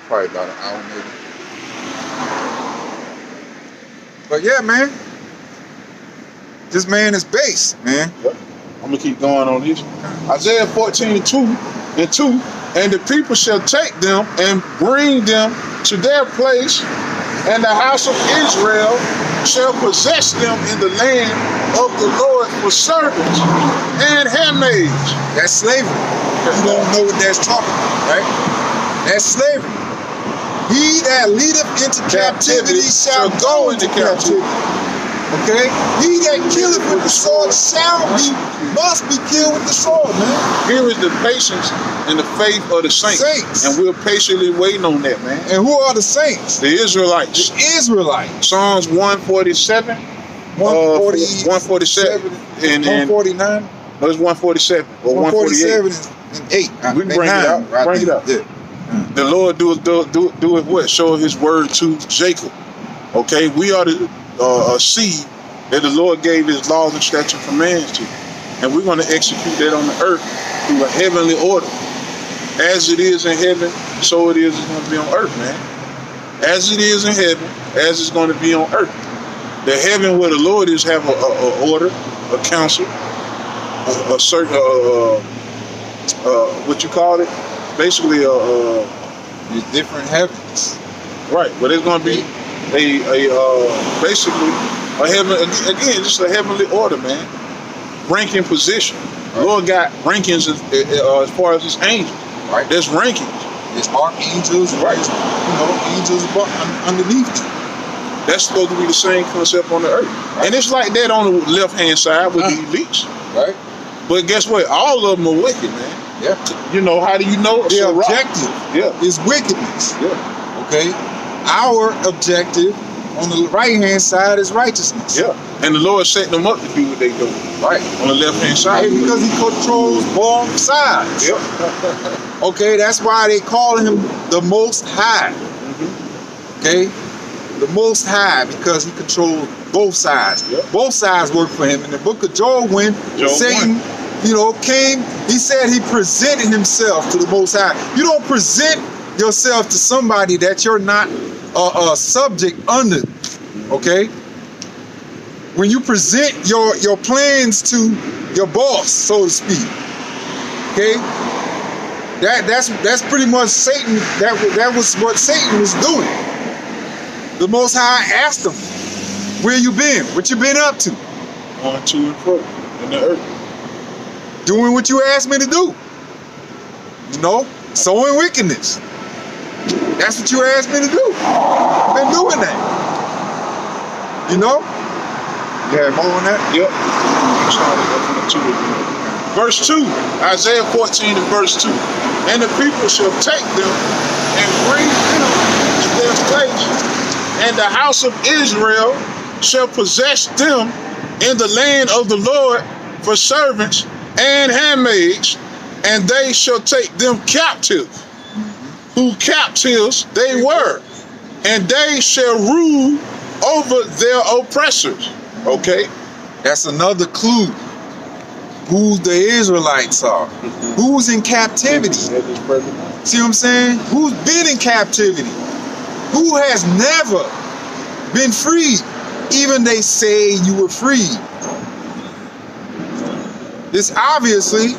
probably about an hour maybe. But yeah, man. This man is base, man. Yep. I'm gonna keep going on this. Isaiah 14:2, and the people shall take them and bring them to their place, and the house of Israel shall possess them in the land of the Lord for servants and handmaids. That's slavery. You don't know what that's talking about, right? That's slavery. He that leadeth into captivity shall go into captivity. Okay? He that killeth with the sword must be killed with the sword, man. Here is the patience and the faith of the saints. And we're patiently waiting on that, man. And who are the saints? The Israelites. The Israelites. Psalms 147. 147 and 149. No, it's 147 or 148. 147 and 8. We can bring it out. Right, bring it out. Yeah. The Lord do it what? Show his word to Jacob. Okay, we are the seed that the Lord gave his laws and statutes and commands to. And we're going to execute that on the earth through a heavenly order. As it is in heaven, so it's going to be on earth, man. As it is in heaven, as it's going to be on earth. The heaven where the Lord is have a order, a council, a certain, what you call it? Basically, the different heavens. Right, but it's going to be basically a heaven, again, just a heavenly order, man. Ranking position. Right. Lord got rankings as far as his angels. Right. There's rankings. There's archangels. Right. Angels underneath you. That's supposed to be the same concept on the earth. Right. And it's like that on the left-hand side with the elites. Right. But guess what? All of them are wicked, man. Yeah. You know, how do you know? The objective is wickedness. Yeah. Okay? Our objective on the right-hand side is righteousness. Yeah. And the Lord set them up to do what they do. Right. On the left-hand side. Right, because he controls both sides. Yep. Okay, that's why they call him the Most High. Mm-hmm. Okay? The Most High, because he controls both sides. Yep. Both sides work for him. In the book of Job, when Satan, came, he said he presented himself to the Most High. You don't present yourself to somebody that you're not a subject under. Okay? When you present your plans to your boss, so to speak, okay, that's pretty much Satan. That was what Satan was doing. The Most High asked him, "Where you been? What you been up to?" On to and fro in the earth, doing what you asked me to do. Sowing wickedness. That's what you asked me to do. I've been doing that. Yeah, more on that? Yep. Verse 2, Isaiah 14 and verse 2. And the people shall take them and bring them to their place, and the house of Israel shall possess them in the land of the Lord for servants and handmaids, and they shall take them captive, who captives they were, and they shall rule over their oppressors. Okay, that's another clue who the Israelites are. Who's in captivity? See what I'm saying? Who's been in captivity? Who has never been freed? Even they say you were freed. It's obviously,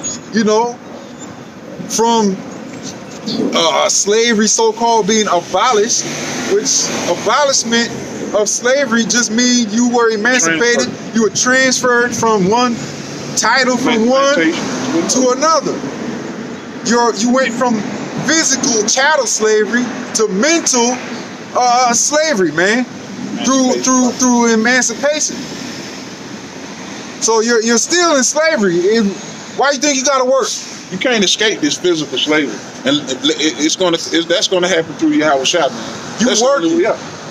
from slavery so-called being abolished, which abolishment of slavery just means you were emancipated, you were transferred from one title from one to another. You went from physical chattel slavery to mental slavery, man, through emancipation. So you're still in slavery. Why do you think you gotta work? You can't escape this physical slavery, and that's gonna happen through Yahweh Shah. You working,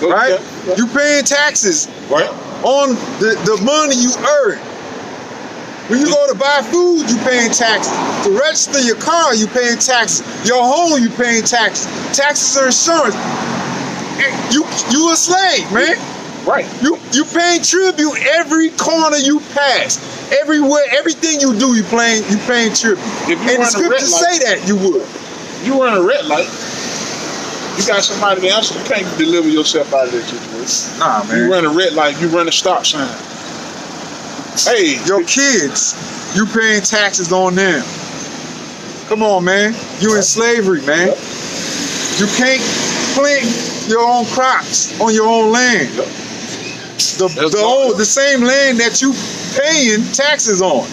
right? Yeah. You paying taxes, right, on the money you earn. When you go to buy food, you paying taxes. To register your car, you paying taxes. Your home, you paying taxes. Taxes or insurance. You a slave, man. Right. You paying tribute every corner you pass. Everywhere, everything you do, you paying tribute. If you and the scriptures say that you would. You run a red light, You got somebody to answer. You can't deliver yourself out of that situation. Nah, man. You run a red light, you run a stop sign. Hey, your kids, you paying taxes on them. Come on, man. You in slavery, man. You can't plant your own crops on your own land. The same land that you paying taxes on.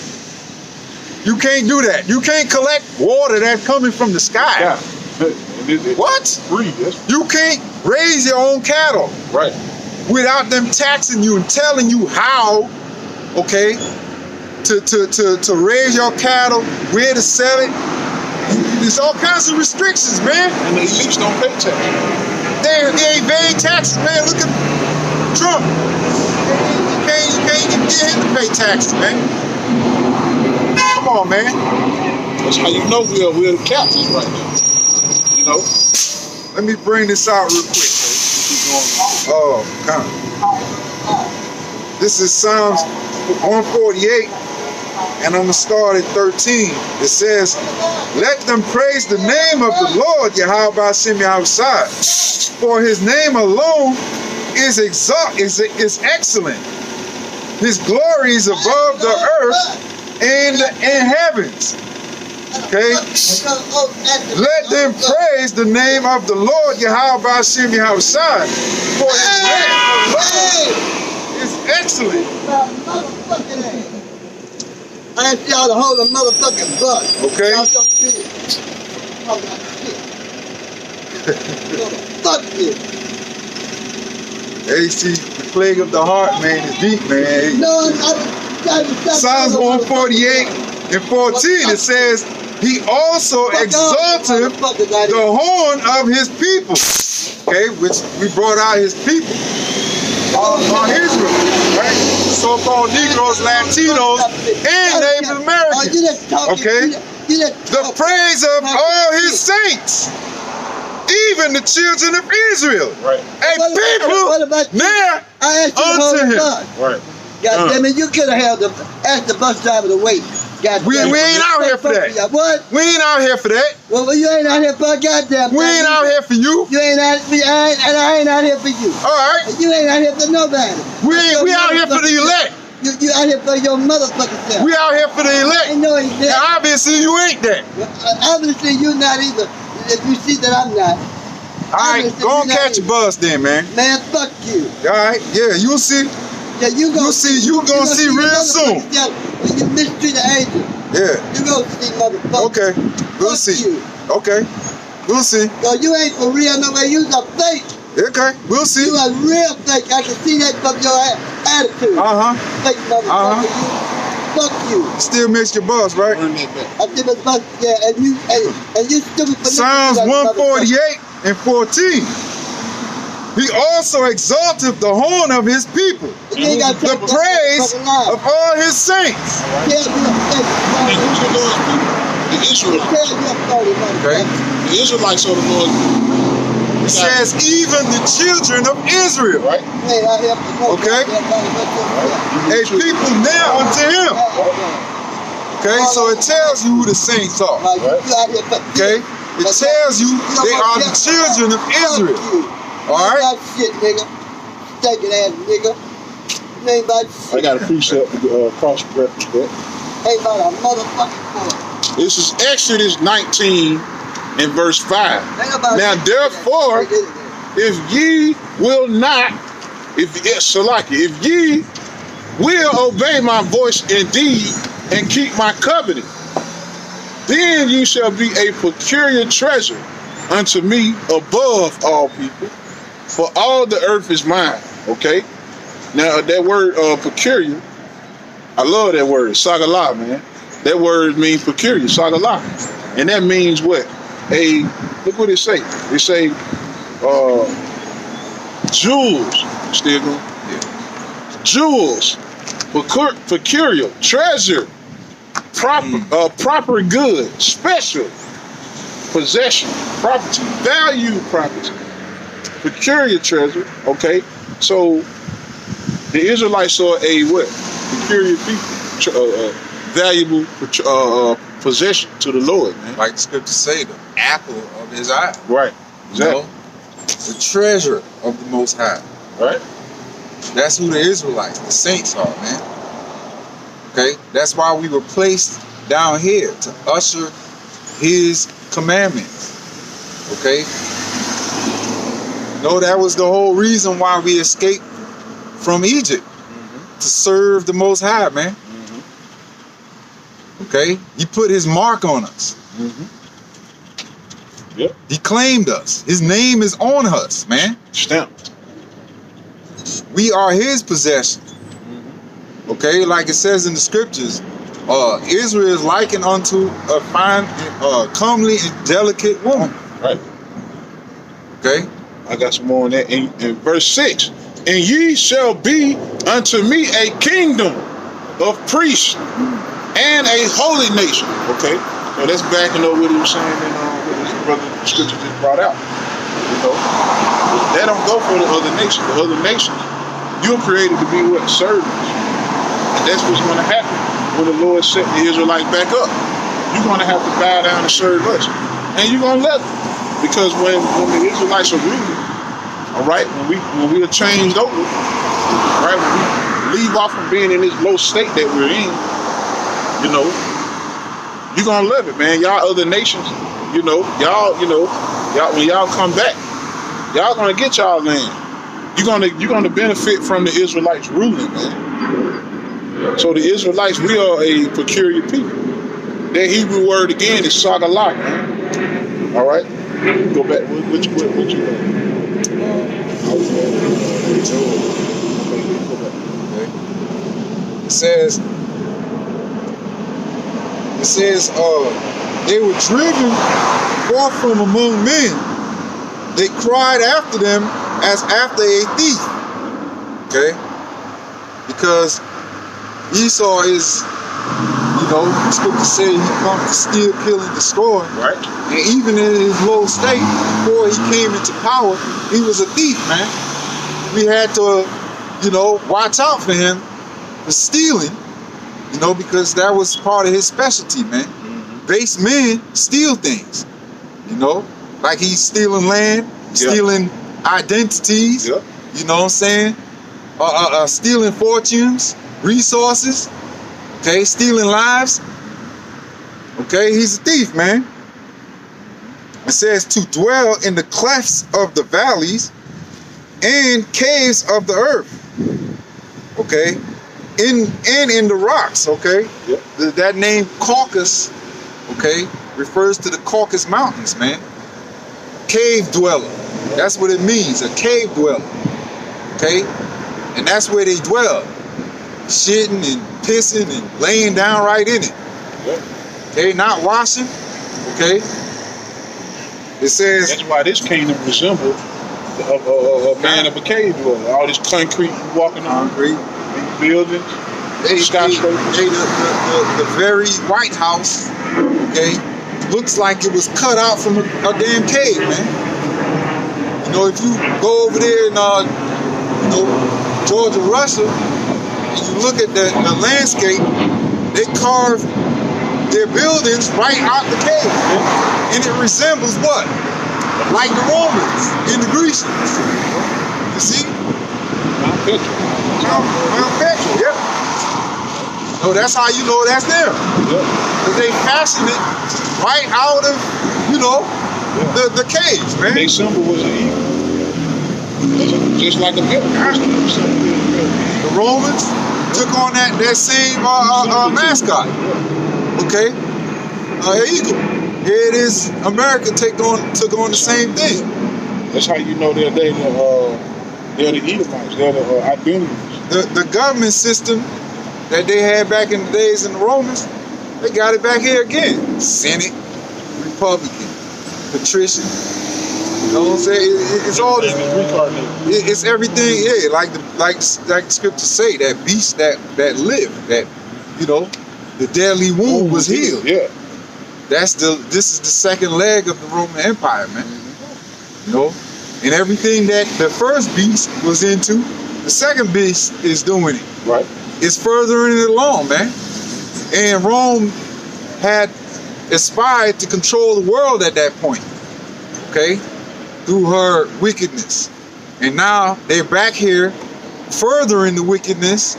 You can't do that. You can't collect water that's coming from the sky. Yeah. What? Free. You can't raise your own cattle. Right. Without them taxing you and telling you how, okay, to raise your cattle, where to sell it. There's all kinds of restrictions, man. And the elites don't pay taxes. They ain't paying taxes, man. Look at Trump. You can't even get him to pay taxes, man. Come on, man. That's how you know we're the captains right now. You know? Let me bring this out real quick. Oh, come on. This is Psalms 148, and I'm going to start at 13. It says, let them praise the name of the Lord, Yahweh Shem Yahweh, for his name alone is excellent. His glory is above the earth and heavens. Okay? Let them praise the name of the Lord, Yahweh Shem Yahweh, for his name alone is excellent. I asked y'all to hold a motherfucking butt. Okay. Y'all so big. Fuck this. Hey, see, the plague of the heart, man, is deep, man. No, Psalms 148 and 14, it says, he also exalted the horn of his people. Okay, which we brought out his people. On Israel, right? So-called Negroes, Latinos, and Native Americans. Okay? The praise of all his saints, even the children of Israel. Right. A people near unto him. Right. God damn it, you could have asked the bus driver to wait. We ain't out here for that. What? We ain't out here for that. Well, you ain't out here for a goddamn We ain't out here for you. You ain't out for I ain't out here for you. All right. You ain't out here for nobody. We out here for the elect. You out here for your motherfucking self. We out here for the elect. I know he's there. Now, obviously, you ain't that. Obviously, you not either. If you see that I'm not. All right, go and catch a bus then, man. Man, fuck you. All right, yeah, you'll see. Yeah, you gonna see real soon. When you mistreat the angel. Yeah. You gonna see, motherfucker. Okay, we'll fuck see. You. Okay, we'll see. No, you ain't for real no way. You's a fake. Okay, we'll see. You a real fake. I can see that from your attitude. Fake motherfucker. Fuck you. Still missed your bus, right? I did the bus, yeah, and you stupid. Psalms 148 and 14. He also exalted the horn of his people, the praise of all his saints. The Israelites are the Lord. It says even the children of Israel. Right. Okay. A people near unto him. Okay, so it tells you who the saints are. Okay, it tells you they are the children of Israel. All right. Shit, nigga. Stinking ass nigga. You ain't about shit. I got a precept cross reference that. Ain't about a motherfucking boy. This is Exodus 19 and verse 5. Now therefore, if ye will not, if ye will obey my voice indeed and keep my covenant, then you shall be a peculiar treasure unto me above all people, for all the earth is mine. Okay? Now that word peculiar, I love that word, sagalah, man. That word means peculiar, sagalah. And that means what? Look what it say. It say jewels. Still going? Yeah. Jewels, peculiar, treasure, proper good, special, possession, property, value property, peculiar treasure. Okay, so the Israelites saw a what? Peculiar people, valuable possession to the Lord, man. Like the scriptures say, the apple of his eye. Right. Exactly. You know? the treasure of the Most High. Right. That's who the Israelites, the saints are, man. Okay? That's why we were placed down here, to usher his commandments. Okay? No, that was the whole reason why we escaped from Egypt. To serve the Most High, man. Okay? He put his mark on us. Yep. He claimed us. His name is on us, man. Stamped. We are his possession. Okay? Like it says in the scriptures, Israel is likened unto a fine, comely and delicate woman. Right. Okay? I got some more on that in verse 6. And ye shall be unto me a kingdom of priests and a holy nation. Okay, so that's backing up what he was saying in what his brother scripture just brought out. You know, that don't go for the other nations. The other nations, you're created to be what? Servants. And that's what's going to happen when the Lord set the Israelites back up. You're going to have to bow down and serve us. And you're going to let them. Because when the Israelites are ruling, all right, when we are changed over, right, when we leave off from being in this low state that we're in, you know, you're gonna love it, man. Y'all other nations, y'all when y'all come back, y'all gonna get y'all land. You're gonna benefit from the Israelites ruling, man. So the Israelites, we are a peculiar people. That Hebrew word again is sagalah, man. All right, go back. What you It says, they were driven forth from among men. They cried after them as after a thief. Okay? Because Esau is, the scripture said he comes to steal, kill, and destroy. Right. And even in his low state, before he came into power, he was a thief, man. We had to, watch out for him for stealing, because that was part of his specialty, man. Base men steal things, like he's stealing land, stealing identities, you know what I'm saying? Stealing fortunes, resources, okay, stealing lives. Okay, he's a thief, man. It says to dwell in the clefts of the valleys and caves of the earth. Okay, in the rocks. Okay, that name Caucasus, okay, refers to the Caucasus Mountains, man. Cave dweller. That's what it means, a cave dweller. Okay, and that's where they dwell, shitting and pissing and laying down right in it. Okay, not washing. Okay. It says that's why this kingdom resembles a man of a cave dweller. All this concrete walking on, these buildings, skyscrapers. The very White House, okay, looks like it was cut out from a damn cave, man. If you go over there in Georgia, Russia, and you look at the landscape, they carved their buildings right out the cave, and it resembles what? Like the Romans and the Grecians. You see? Mount Petra, yep. So that's how you know that's them. Because they fashioned it right out of, the caves, man. Their symbol was an eagle. Just like a milk. The Romans took on that same mascot. Okay, eagle. Here it is. America took on the same thing. That's how you know they're the Edomites. They're the Idumeans. The government system that they had back in the days in the Romans, they got it back here again. Senate, Republican, patrician. You know what I'm saying? It's all this. It's everything. Yeah, like the scriptures say, that beast that lived, that the deadly wound was healed. Yeah. This is the second leg of the Roman Empire, man. And everything that the first beast was into, the second beast is doing it. Right. It's furthering it along, man. And Rome had aspired to control the world at that point. Okay? through her wickedness. And now they're back here furthering the wickedness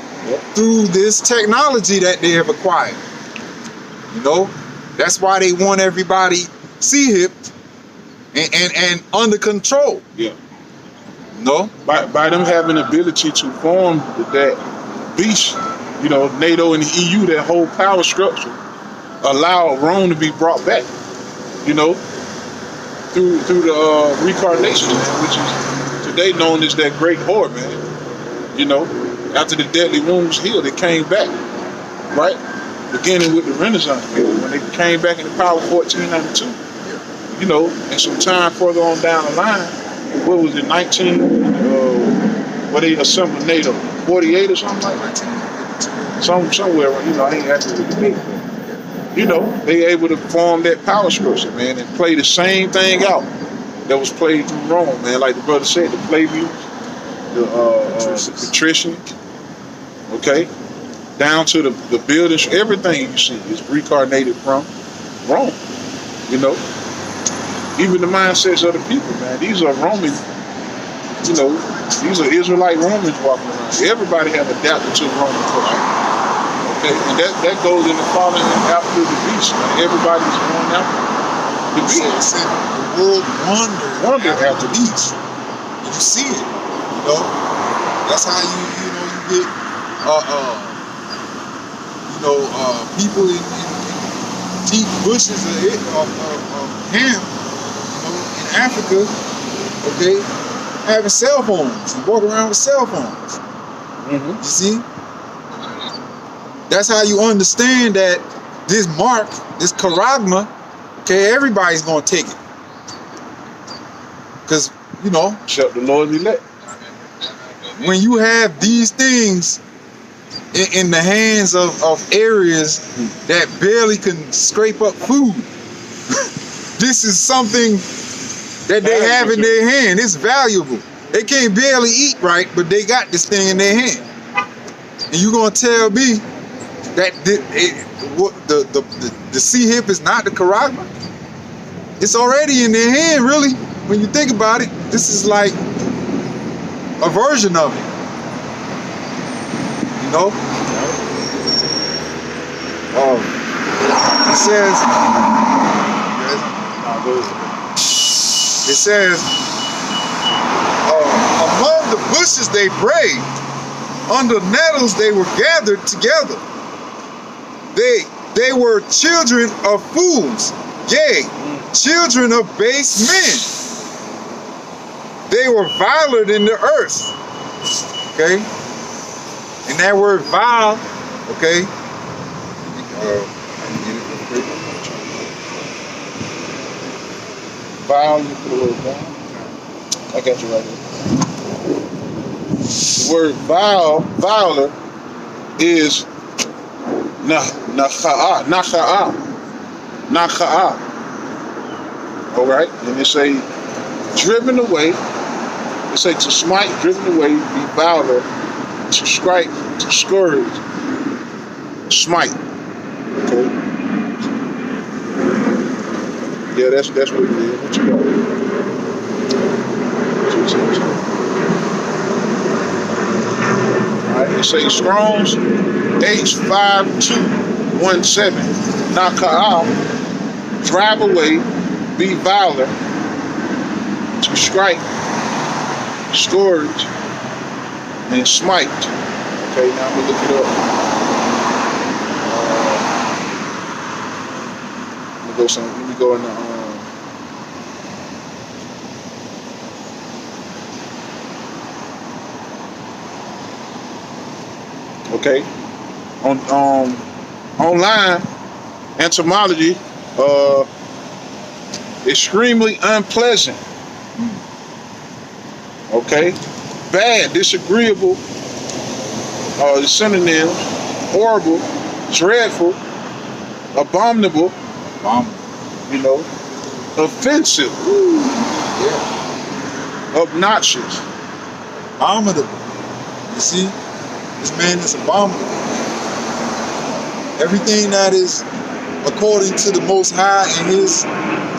through this technology that they have acquired. You know, that's why they want everybody C-hipped and under control. Yeah. No? By them having the ability to form that beast, you know, NATO and the EU, that whole power structure, allow Rome to be brought back, you know, through the reincarnation, man, which is today known as that great horde, man. You know, after the deadly wounds healed, it came back, right? Beginning with the Renaissance period, when they came back in the power of 1492. You know, and some time further on down the line, what was it, where they assembled NATO, 48 or something like that? Somewhere, you know, I ain't happy with the date, but, you know, they able to form that power structure, man, and play the same thing out that was played through Rome, man. Like the brother said, the plebeians, the patricians, okay, down to the buildings, everything you see is reincarnated from Rome, you know. Even the mindsets of the people, man. These are Roman, you know, these are Israelite Romans walking around. Everybody have adapted to the Roman culture. Okay, and that goes into following after the beast. Man. Everybody's going after the beast. The world wonder after the beast. And you see it, you know. That's how you get people in deep bushes of ham, in Africa, okay, having cell phones and walking around with cell phones. Mm-hmm. You see? That's how you understand that this mark, this charagma, okay, everybody's gonna take it. Because, you know, except the Lord elect. When you have these things in the hands of areas that barely can scrape up food, this is something that they have in their hand. It's valuable. They can't barely eat right, but they got this thing in their hand. And you gonna tell me that the C-hip is not the charagma? It's already in their hand, really. When you think about it, this is like a version of it. You know? It says, among the bushes they prayed, under nettles they were gathered together. They were children of fools, yea, children of base men. They were viler than the earth. Okay? And that word vile, okay? Vile, you put the word vile. I got you right here. The word vile, viler, is Nakha'a. All right? And they say, driven away. They say to smite, driven away, be viler, to strike, to scourge, smite. Okay? Yeah, that's what it is. What you got? All right, it say Strong's H5217. Naka'ah, drive away, be viler, to strike, scourge, and smite. Okay, now I'm gonna look it up. Let me go in the okay. On online entomology, extremely unpleasant. Okay, bad, disagreeable, the synonyms, horrible, dreadful, abominable, you know, offensive, obnoxious, abominable. You see, this man is abominable. Everything that is according to the Most High and His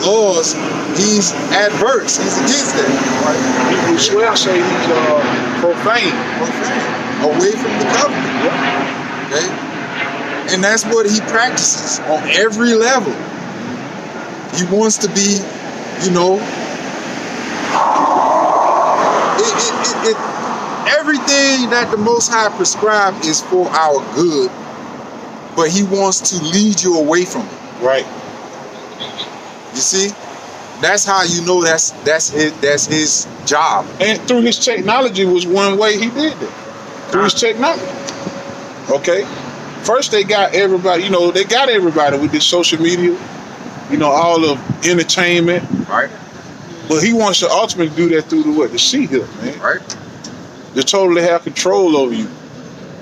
laws, he's adverse. He's against that. Right? People swear say he's profane. Away from the covenant. Yeah. Okay? And that's what he practices on every level. He wants to be, you know, everything that the Most High prescribed is for our good, but he wants to lead you away from it. Right. You see? That's how you know that's his job. And through his technology was one way he did it. Through his technology. Okay? First they got everybody, you know, with this social media, you know, all of entertainment. Right. But he wants to ultimately do that through the what? The seat-hill, man. Right. To totally have control over you.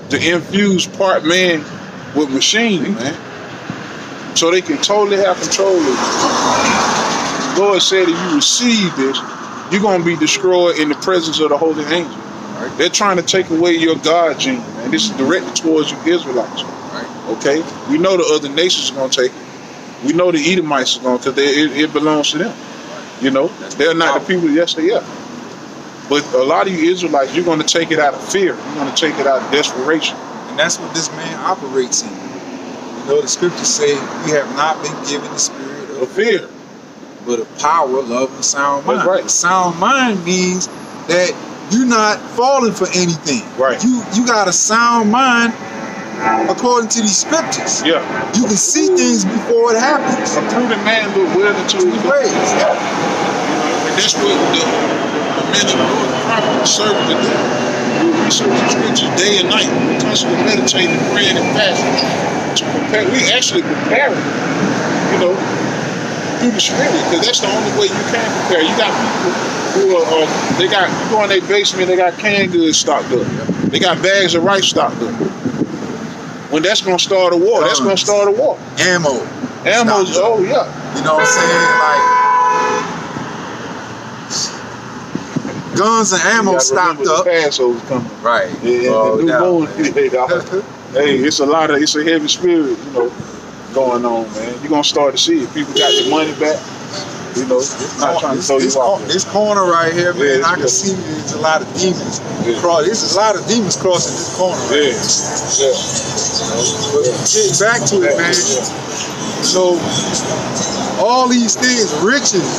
To infuse part man with machine, man. So they can totally have control of you. Lord said if you receive this, you're going to be destroyed in the presence of the holy angel. Right. They're trying to take away your God gene, man. This is directed towards you Israelites. Right. Okay? We know the other nations are going to take it. We know the Edomites are going to, because it belongs to them. Right. You know? They're not the people, yes they are. But a lot of you Israelites, you're going to take it out of fear. You're going to take it out of desperation. And that's what this man operates in. You know, the scriptures say we have not been given the spirit of fear, but of power, love, and sound mind. That's right. A sound mind means that you're not falling for anything. Right. You got a sound mind according to these scriptures. Yeah. You can see things before it happens. A prudent man look well into his ways. Yeah. And that's what the men of the Lord, the prophet, the servant to do. We research the scriptures day and night. We constantly meditating, praying, and fasting to prepare. We actually prepare, you know, through the spirit, because that's the only way you can prepare. You got people who are, you go in their basement, they got canned goods stocked up. They got bags of rice stocked up. When that's going to start a war, that's going to start a war. Ammo, oh yeah. You know what I'm saying? Like, guns and ammo stocked up. The Passover's coming. Right. Yeah, the new moon. Hey, it's a heavy spirit, you know, going on, man. You're going to start to see it. People got their money back. You know, not trying to throw you off. This corner right here, man, I can see there's a lot of demons. There's a lot of demons crossing this corner. Right Yeah. But get back to it, man. So, all these things, riches,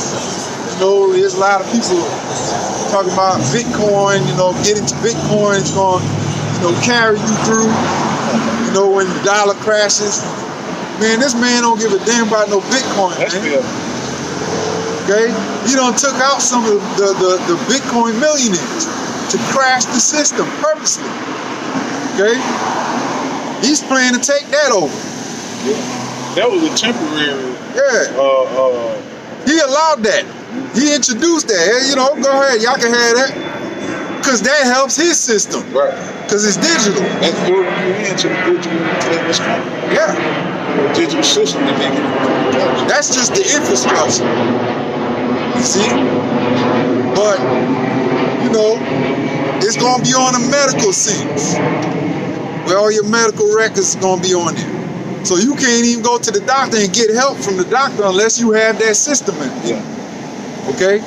you know, there's a lot of people talking about Bitcoin, you know, getting to Bitcoin is going to, you know, carry you through, you know, when the dollar crashes. Man, this man don't give a damn about no Bitcoin, man. Okay? He done took out some of the Bitcoin millionaires to crash the system purposely. Okay? He's planning to take that over. Yeah. That was a temporary. Yeah. He allowed that. He introduced that. You know, go ahead, y'all can have that. Because that helps his system. Right. Because it's digital. That's good into the digital. Yeah. The digital system that they can. That's just the infrastructure. You see? But, you know, it's going to be on the medical sense. Where all your medical records are going to be on there. So you can't even go to the doctor and get help from the doctor unless you have that system in it. Yeah. Okay?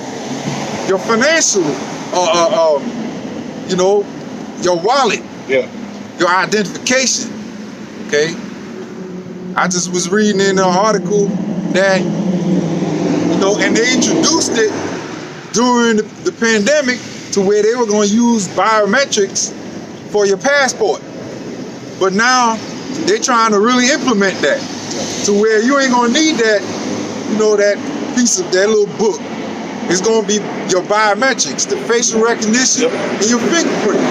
Your financial, you know, your wallet. Yeah. Your identification. Okay? I just was reading in an article that, you know, and they introduced it during the pandemic to where they were going to use biometrics for your passport. But now they're trying to really implement that to where you ain't going to need that, you know, that piece of that little book. It's going to be your biometrics, the facial recognition, and your fingerprint.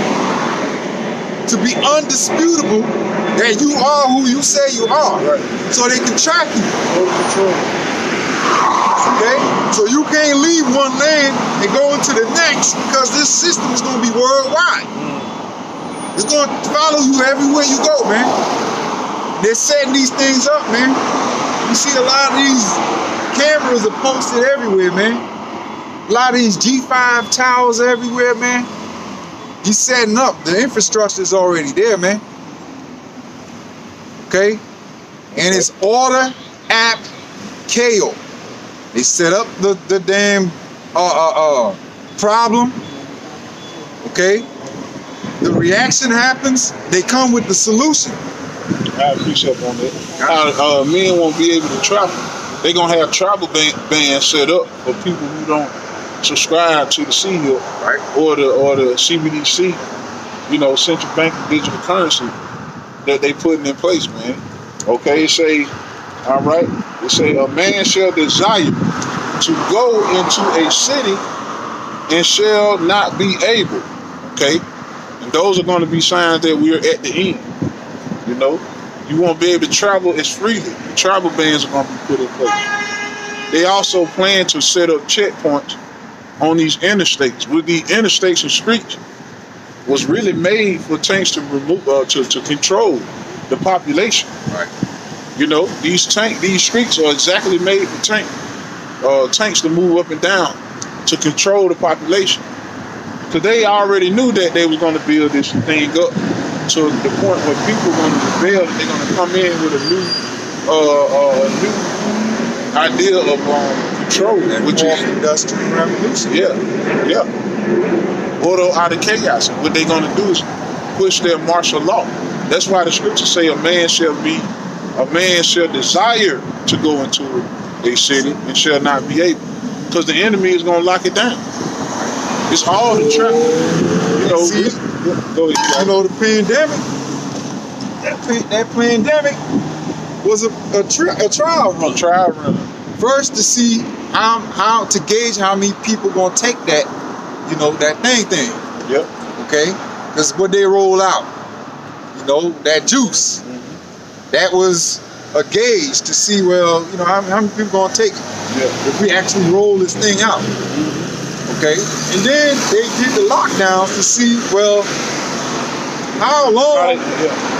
To be undisputable that you are who you say you are. Right. So they can track you. Okay? So you can't leave one land and go into the next because this system is going to be worldwide. It's going to follow you everywhere you go, man. They're setting these things up, man. You see a lot of these cameras are posted everywhere, man. A lot of these G5 towers everywhere, man. He's setting up. The infrastructure is already there, man. Okay? And it's order app KO. They set up the damn problem. Okay? The reaction happens, they come with the solution. I appreciate on that. Men won't be able to travel. They're going to have travel bans set up for people who don't subscribe to the CHIP, right, or the CBDC, central bank digital currency that they putting in place, man. Okay, it say a man shall desire to go into a city and shall not be able. Okay, and those are going to be signs that we're at the end. You won't be able to travel as freely. Travel bans are going to be put in place. They also plan to set up checkpoints on these interstates. With the interstates and streets was really made for tanks to remove to control the population. Right. These streets are exactly made for tanks to move up and down to control the population. Because they already knew that they was going to build this thing up to the point where people are going to rebel and they're going to come in with a new idea of control, which is industrial revolution. Yeah. Order out of chaos. And what they're going to do is push their martial law. That's why the scriptures say a man shall desire to go into a city and shall not be able, because the enemy is going to lock it down. It's all the trap. The pandemic. That pandemic was a trial run. Trial run. First, to see how to gauge how many people gonna take that, that thing. Yep. Okay, that's what they roll out. That juice. Mm-hmm. That was a gauge to see, how many people gonna take it. Yeah. If we actually roll this thing out. Okay, and then they did the lockdowns to see, how long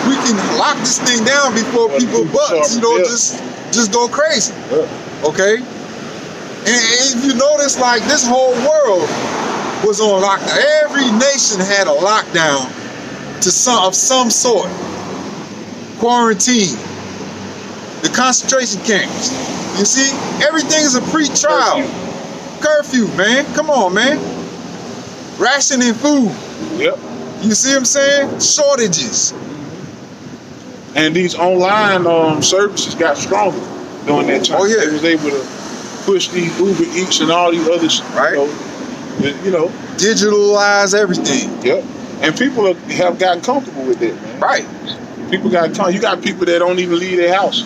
we can lock this thing down before people butts, just go crazy. Yeah. Okay, and if you notice, this whole world was on lockdown. Every nation had a lockdown of some sort. Quarantine, the concentration camps. You see, everything is a pre-trial. Curfew, man. Come on, man. Rationing food. Yep. You see what I'm saying? Shortages. And these online services got stronger during that time. Oh, yeah. They was able to push these Uber Eats and all these others, right? Digitalize everything. Yep. And people have gotten comfortable with it, man. Right. People you got people that don't even leave their house.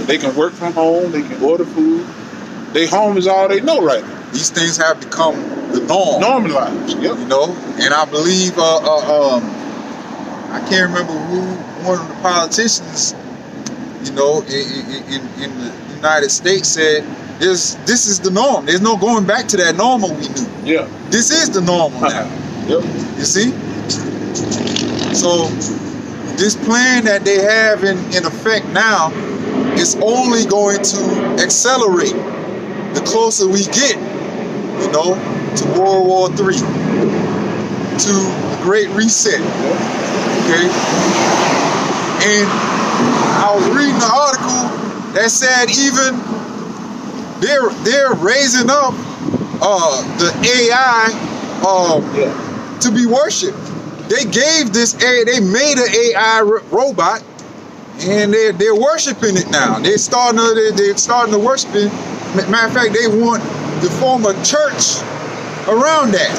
They can work from home. They can order food. Their home is all they know right now. These things have become the norm. Normalized, yep. And I believe, I can't remember one of the politicians, in the United States said, this is the norm. There's no going back to that normal we knew. Yeah. This is the normal now. Yep. You see? So this plan that they have in effect now is only going to accelerate the closer we get, to World War III, to the Great Reset. Okay? And I was reading an article that said even they're raising up the AI to be worshipped. They made an AI robot, and they're worshiping it now. They're starting to worship it. Matter of fact, they want to form a church around that.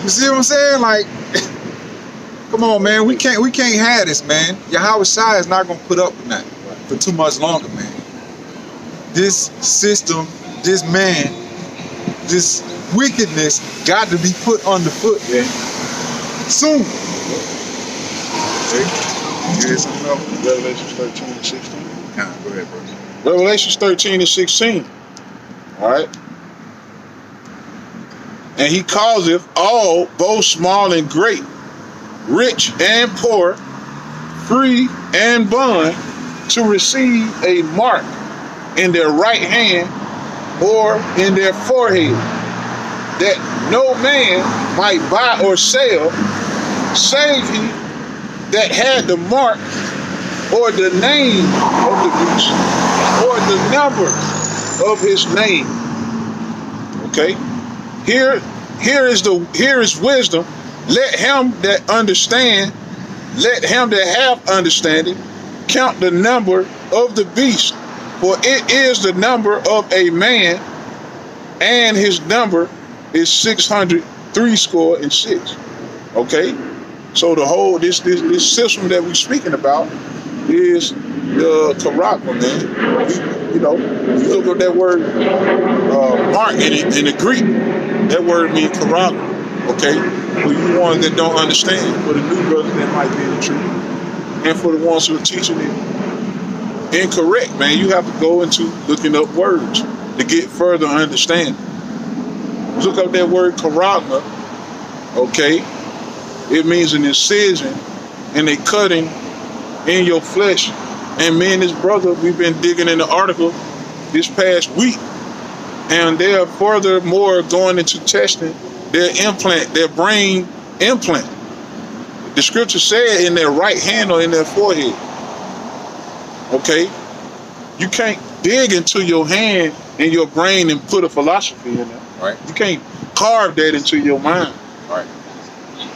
You see what I'm saying? Come on, man. We can't have this, man. Yahweh Shai is not gonna put up with that for too much longer, man. This system, this man, this wickedness got to be put underfoot, man. Soon. Okay. Here's something else. Revelation 13 and 16. Go ahead, bro. Revelation 13 and 16. All right. And he causeth all, both small and great, rich and poor, free and bond, to receive a mark in their right hand or in their forehead, that no man might buy or sell, save he that had the mark or the name of the beast or the number of his name. Okay? Here is wisdom. Let him that have understanding, count the number of the beast, for it is the number of a man, and his number is 666. Okay? So the whole this system that we're speaking about is the Karaka, man. You look up that word mark in the Greek, that word means Karaka. Okay? For you ones that don't understand, for the new brothers that might be in the truth, and for the ones who are teaching it incorrect, man, you have to go into looking up words to get further understanding. Look up that word Karaka. Okay? It means an incision and a cutting in your flesh. And me and this brother, we've been digging in the article this past week, and they're furthermore going into testing their brain implant. The scripture said in their right hand or in their forehead. Okay? You can't dig into your hand and your brain and put a philosophy in there. Right? You can't carve that into your mind. Right?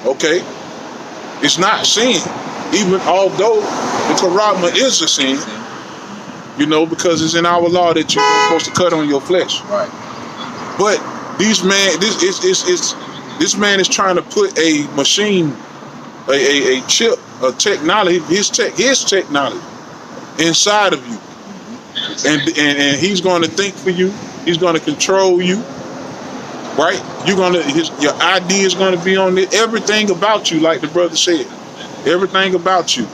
Okay? It's not sin. Even although the Karama is a sin, because it's in our law that you're supposed to cut on your flesh. Right. But this man is trying to put a machine, a chip, a technology, his technology inside of you. And he's going to think for you. He's going to control you. Right? Your ID is going to be on it. Everything about you, like the brother said. Everything about you.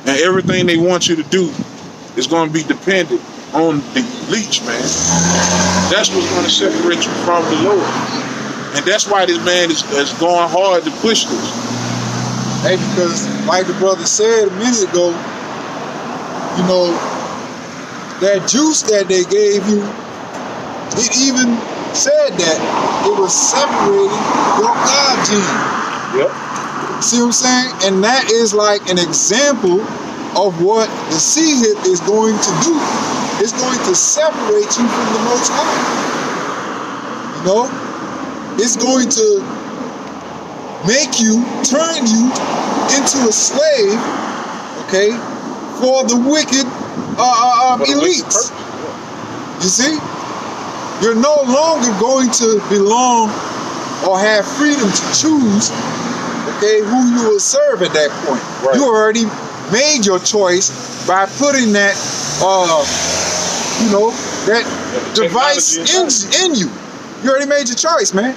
And everything they want you to do is going to be dependent on the leech, man. That's what's going to separate you from the Lord. And that's why this man is going hard to push this. Hey, because like the brother said a minute ago, that juice that they gave you, it even said that it was separating your God gene. Yep. See what I'm saying? And that is like an example of what the C-hip is going to do. It's going to separate you from the Most High. It's going to turn you into a slave, okay, for the wicked elites. You see? You're no longer going to belong or have freedom to choose, okay, who you will serve at that point. Right. You already made your choice by putting that, that device in you. You already made your choice, man.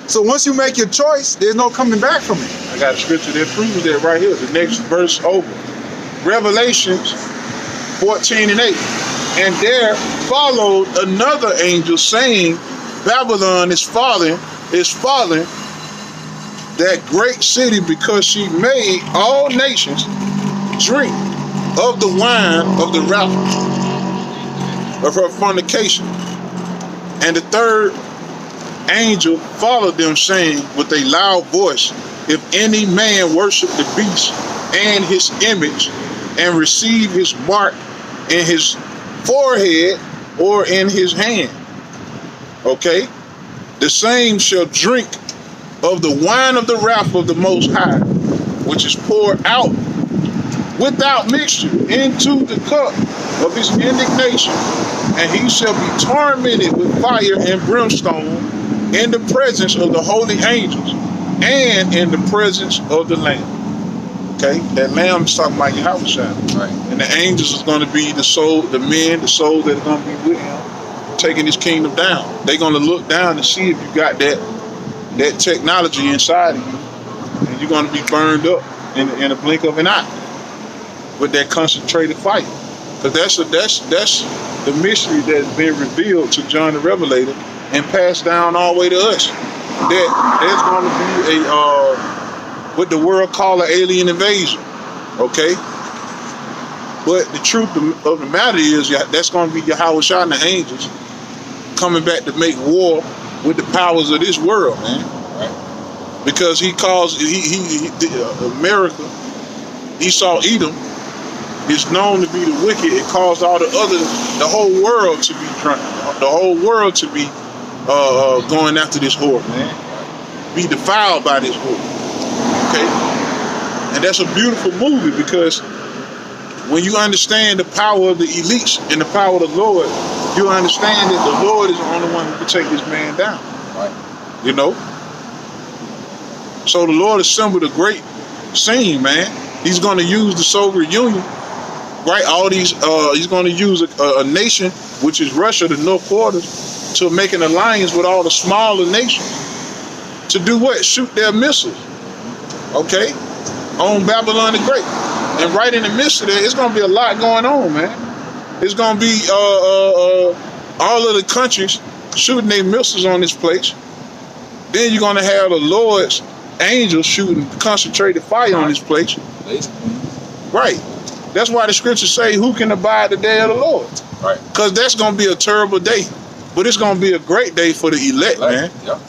So once you make your choice, there's no coming back from it. I got a scripture that proves that right here. The next verse over. Revelations 14:8. And there followed another angel saying, Babylon is fallen, that great city, because she made all nations drink of the wine of the wrath of her fornication. And the third angel followed them, saying with a loud voice, if any man worship the beast and his image, and receive his mark in his forehead or in his hand, okay, the same shall drink of the wine of the wrath of the Most High, which is poured out without mixture into the cup of his indignation, and he shall be tormented with fire and brimstone in the presence of the holy angels and in the presence of the Lamb. Okay, that Lamb is talking about Yahushua, right? And the angels is going to be the soul, the souls that are going to be with him, taking his kingdom down. They're going to look down and see if you got that technology inside of you, and you're going to be burned up in a blink of an eye with that concentrated fire. Because that's the mystery that's been revealed to John the Revelator and passed down all the way to us. That there's going to be what the world call an alien invasion, okay? But the truth of the matter is that's going to be Yahushua and the angels coming back to make war with the powers of this world, man. Right? Because he calls America, Esau, Edom, is known to be the wicked, it caused the whole world to be drunk, the whole world to be going after this whore, man. Be defiled by this whore. Okay? And that's a beautiful movie, because when you understand the power of the elites and the power of the Lord, you understand that the Lord is the only one who can take this man down. Right. You know? So the Lord assembled a great scene, man. He's going to use the Soviet Union, right? All these, he's going to use a nation, which is Russia, the North Quarters, to make an alliance with all the smaller nations. To do what? Shoot their missiles. Okay? On Babylon the Great. And right in the midst of that, it's going to be a lot going on, man. It's going to be all of the countries shooting their missiles on this place. Then you're going to have the Lord's angels shooting concentrated fire on this place. Right. That's why the scriptures say, who can abide the day of the Lord? Right. Because that's going to be a terrible day. But it's going to be a great day for the elect, man. Yep.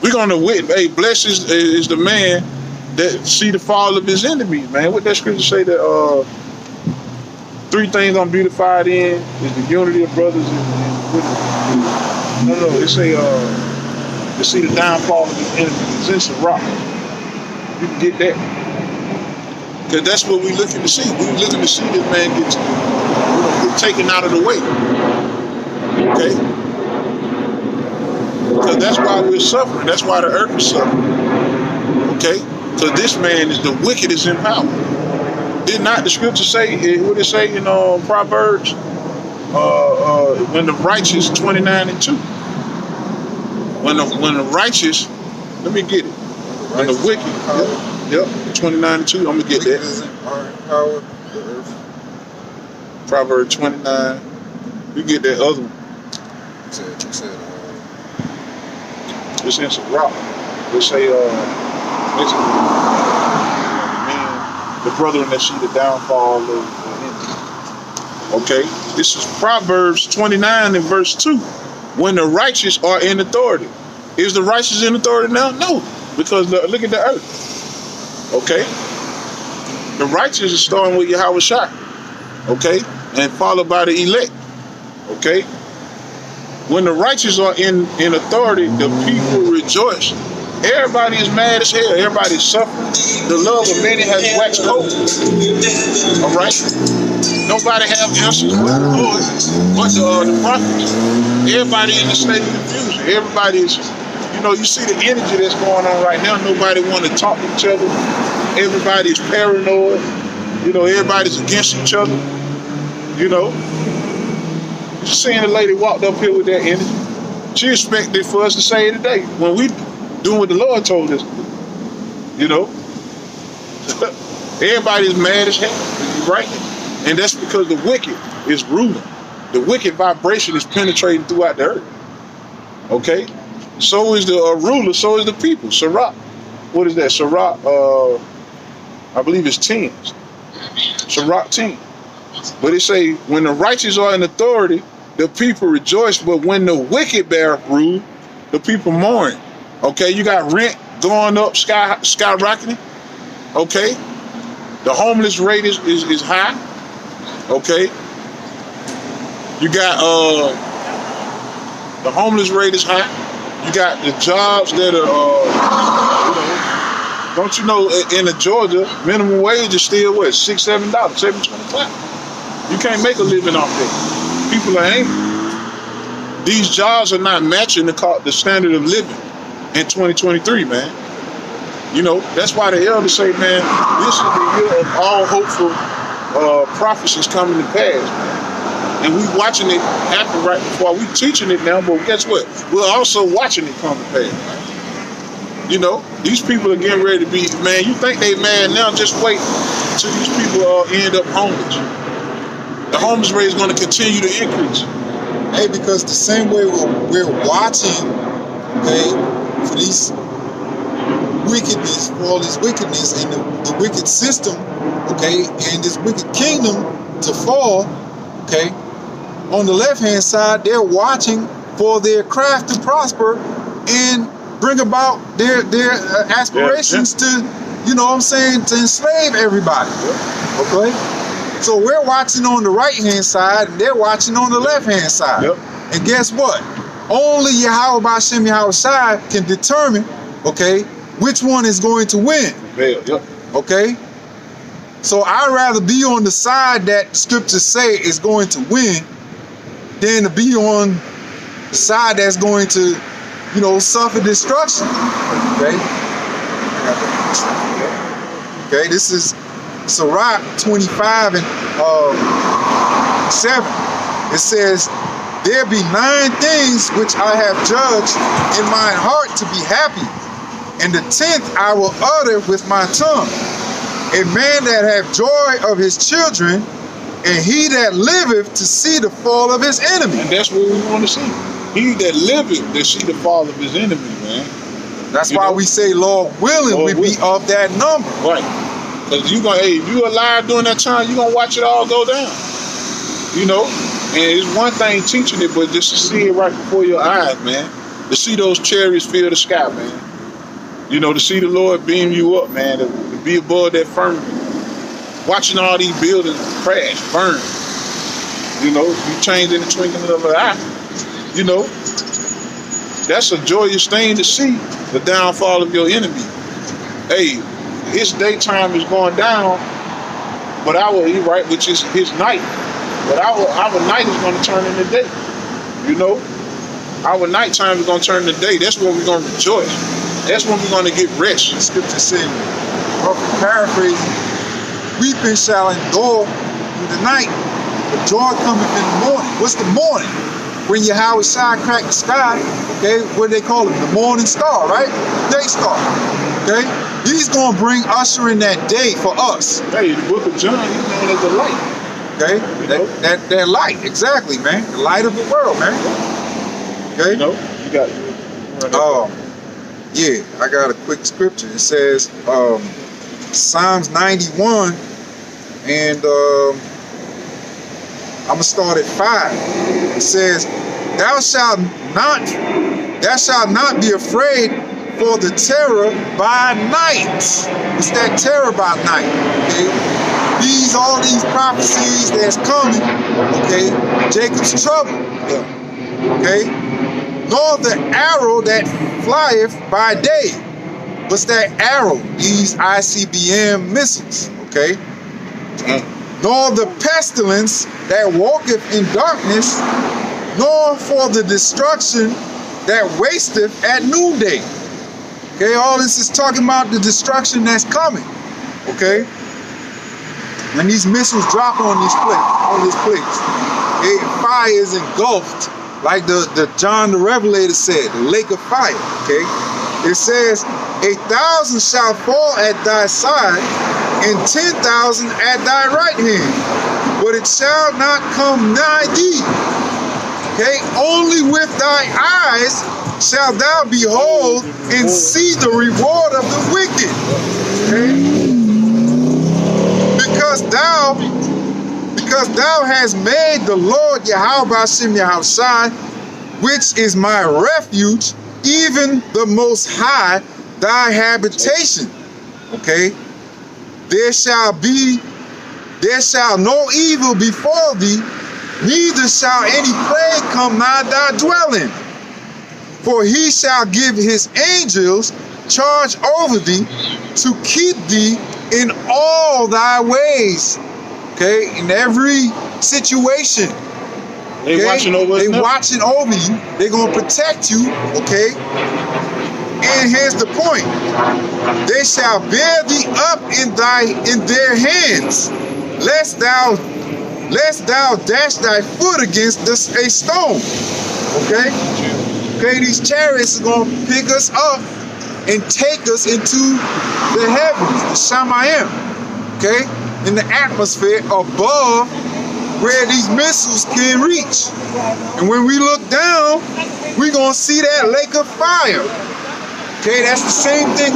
We're going to witness. Hey, blessed is the man that see the fall of his enemies, man. What that scripture say that three things I'm beautified in is the unity of brothers and it say to see the downfall of his enemies. It's in rock. You can get that. Because that's what we're looking to see. We're looking to see this man get taken out of the way. Okay? Because that's why we're suffering. That's why the earth is suffering. Okay? Because this man is the wickedest in power. Did not the scripture say, what it say in Proverbs? When the righteous, 29:2. When the righteous, let me get it. When the wicked, yep, 29:2, I'm going to get that. Power, the earth. Proverbs 29, you get that other one. It's in some rock. They say, the brethren that see the downfall of the enemy. Okay, this is Proverbs 29 and verse 2. When the righteous are in authority. Is the righteous in authority now? No, because look at the earth. Okay, the righteous is starting with Yahweh Shai. Okay, and followed by the elect. Okay, when the righteous are in authority, the people rejoice. Everybody is mad as hell. Everybody is suffering. The love of many has waxed cold. All right? Nobody have answers but the Lord, but the prophets. Everybody in the state of confusion. Everybody is, you see the energy that's going on right now. Nobody want to talk to each other. Everybody's paranoid. Everybody's against each other. Just seeing a lady walked up here with that energy. She expected for us to say it today when we doing what the Lord told us to do. Everybody's mad as hell, right? And that's because the wicked is ruling. The wicked vibration is penetrating throughout the earth. Okay? So is the ruler, so is the people. Sirach. What is that? Sirach, I believe it's 10. Sirach 10. But it say, when the righteous are in authority, the people rejoice, but when the wicked bear rule, the people mourn. Okay, you got rent going up, skyrocketing. Okay, the homeless rate is high. Okay, you got the homeless rate is high. You got the jobs that are don't you know in Georgia minimum wage is still what $6-7, $7.25. You can't make a living off that. People are angry. These jobs are not matching the standard of living in 2023, man. That's why the elders say, man, this is the year of all hopeful prophecies coming to pass, man. And we watching it happen right before. We teaching it now, but guess what? We're also watching it come to pass, right? These people are getting ready to be, man, you think they mad now, just wait until these people end up homeless. The homeless rate is going to continue to increase. Hey, because the same way we're watching, okay, for these wickedness, for all this wickedness and the wicked system, okay, and this wicked kingdom to fall, okay, on the left-hand side, they're watching for their craft to prosper and bring about their aspirations to, to enslave everybody, okay? So we're watching on the right-hand side, and they're watching on the left-hand side. Yep. And guess what? Only Yahweh B'Shem Yahweh Shai can determine, okay, which one is going to win. Yep. Okay? So I'd rather be on the side that scriptures say is going to win than to be on the side that's going to, you know, suffer destruction. Okay? Okay, this is Sirach 25 and 7. It says, there be 9 things which I have judged in mine heart to be happy, and the 10th I will utter with my tongue. A man that hath joy of his children, and he that liveth to see the fall of his enemy. And that's what we want to see. He that liveth to see the fall of his enemy, man. That's why we say, Lord willing, we be of that number. Right. Because you gonna, hey, if you alive during that time, you're gonna watch it all go down. You know? And it's one thing teaching it, but just to see it right before your eyes, man. To see those chariots fill the sky, man. You know, to see the Lord beam you up, man. To be above that firmament. Watching all these buildings crash, burn. You know, you change in the twinkling of an eye. You know, that's a joyous thing to see, the downfall of your enemy. Hey, his daytime is going down, but right, which is his night. But our night is going to turn into day. You know, our nighttime is going to turn into day. That's when we're going to rejoice. That's when we're going to get rest. The scripture says, paraphrase, weeping shall endure through the night, but joy cometh in the morning. What's the morning? When Yahweh Shai cracked the sky, okay, what do they call it? The morning star, right? Day star, okay? He's going to bring usher in that day for us. Hey, the book of John, he's known as the light. Okay? That light, exactly, man. The light of the world, man. Okay? You know, you got it. Yeah, I got a quick scripture. It says, Psalms 91, and I'm going to start at 5. It says, thou shalt not be afraid for the terror by night. It's that terror by night, okay? All these prophecies that's coming, okay? Jacob's trouble, okay? Nor the arrow that flieth by day. What's that arrow? These ICBM missiles, okay? Nor the pestilence that walketh in darkness, nor for the destruction that wasteth at noonday. Okay, all this is talking about the destruction that's coming. Okay? When these missiles drop on this place, okay, fire is engulfed, like the John the Revelator said, the lake of fire. Okay? It says, 1,000 shall fall at thy side, and 10,000 at thy right hand, but it shall not come nigh thee. Okay, only with thy eyes shalt thou behold and see the reward of the wicked. Okay, because thou hast made the Lord Yahweh B'Shem Yahweh Shai, which is my refuge, even the Most High, thy habitation. Okay. There shall no evil befall thee, neither shall any plague come nigh thy dwelling. For he shall give his angels charge over thee to keep thee in all thy ways. Okay, in every situation. They watching over us. They watching over you. They're gonna protect you. Okay. And here's the point: they shall bear thee up in their hands, lest thou dash thy foot against a stone. Okay? Okay, these chariots are gonna pick us up and take us into the heavens, the Shamayim. Okay? In the atmosphere above where these missiles can reach. And when we look down, we're gonna see that lake of fire. Okay, that's the same thing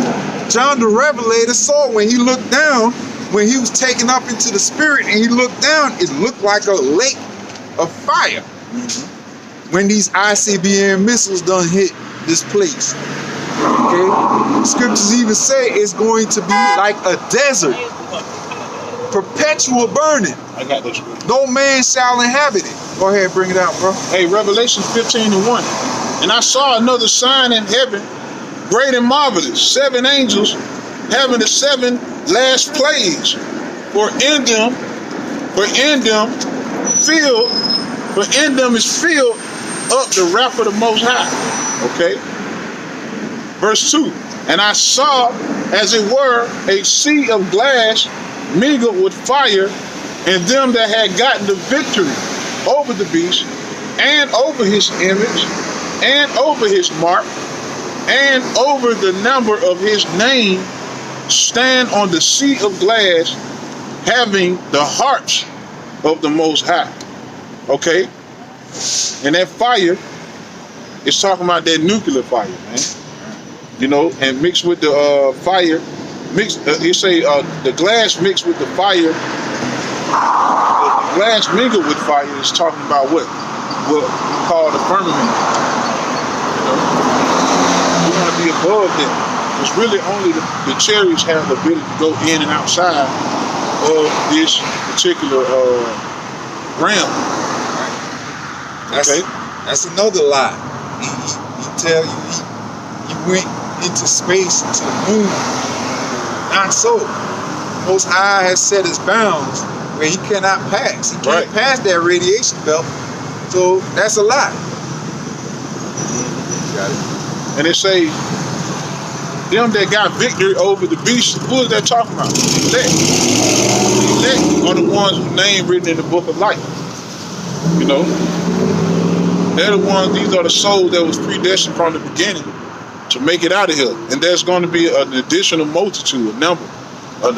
John the Revelator saw when he looked down, when he was taken up into the spirit and he looked down, it looked like a lake of fire. When these ICBM missiles done hit this place. Okay, scriptures even say it's going to be like a desert, perpetual burning. I got that scripture. No man shall inhabit it. Go ahead, bring it out, bro. Hey, Revelation 15:1. And I saw another sign in heaven, great and marvelous, 7 angels having the 7 last plagues. For in them is filled up the wrath of the Most High. Okay. Verse 2. And I saw, as it were, a sea of glass mingled with fire, and them that had gotten the victory over the beast, and over his image, and over his mark, and over the number of his name, stand on the sea of glass, having the harps of the Most High. Okay? And that fire is talking about that nuclear fire, man. You know, and mixed with the fire, you say the glass mixed with the fire, the glass mingled with fire is talking about what we call the firmament. You know, we want to be above that. It's really only the chariots have the ability to go in and outside of this particular realm. Okay, that's another lie. He tell you he went into space, to the moon. Not so. Most High has set his bounds where he cannot pass. He can't pass that radiation belt. So that's a lie. Got it. And it say, them that got victory over the beast, who is that talking about? The elect. The elect are the ones whose name written in the book of life. You know? They're the ones, these are the souls that was predestined from the beginning to make it out of here. And there's going to be an additional multitude, an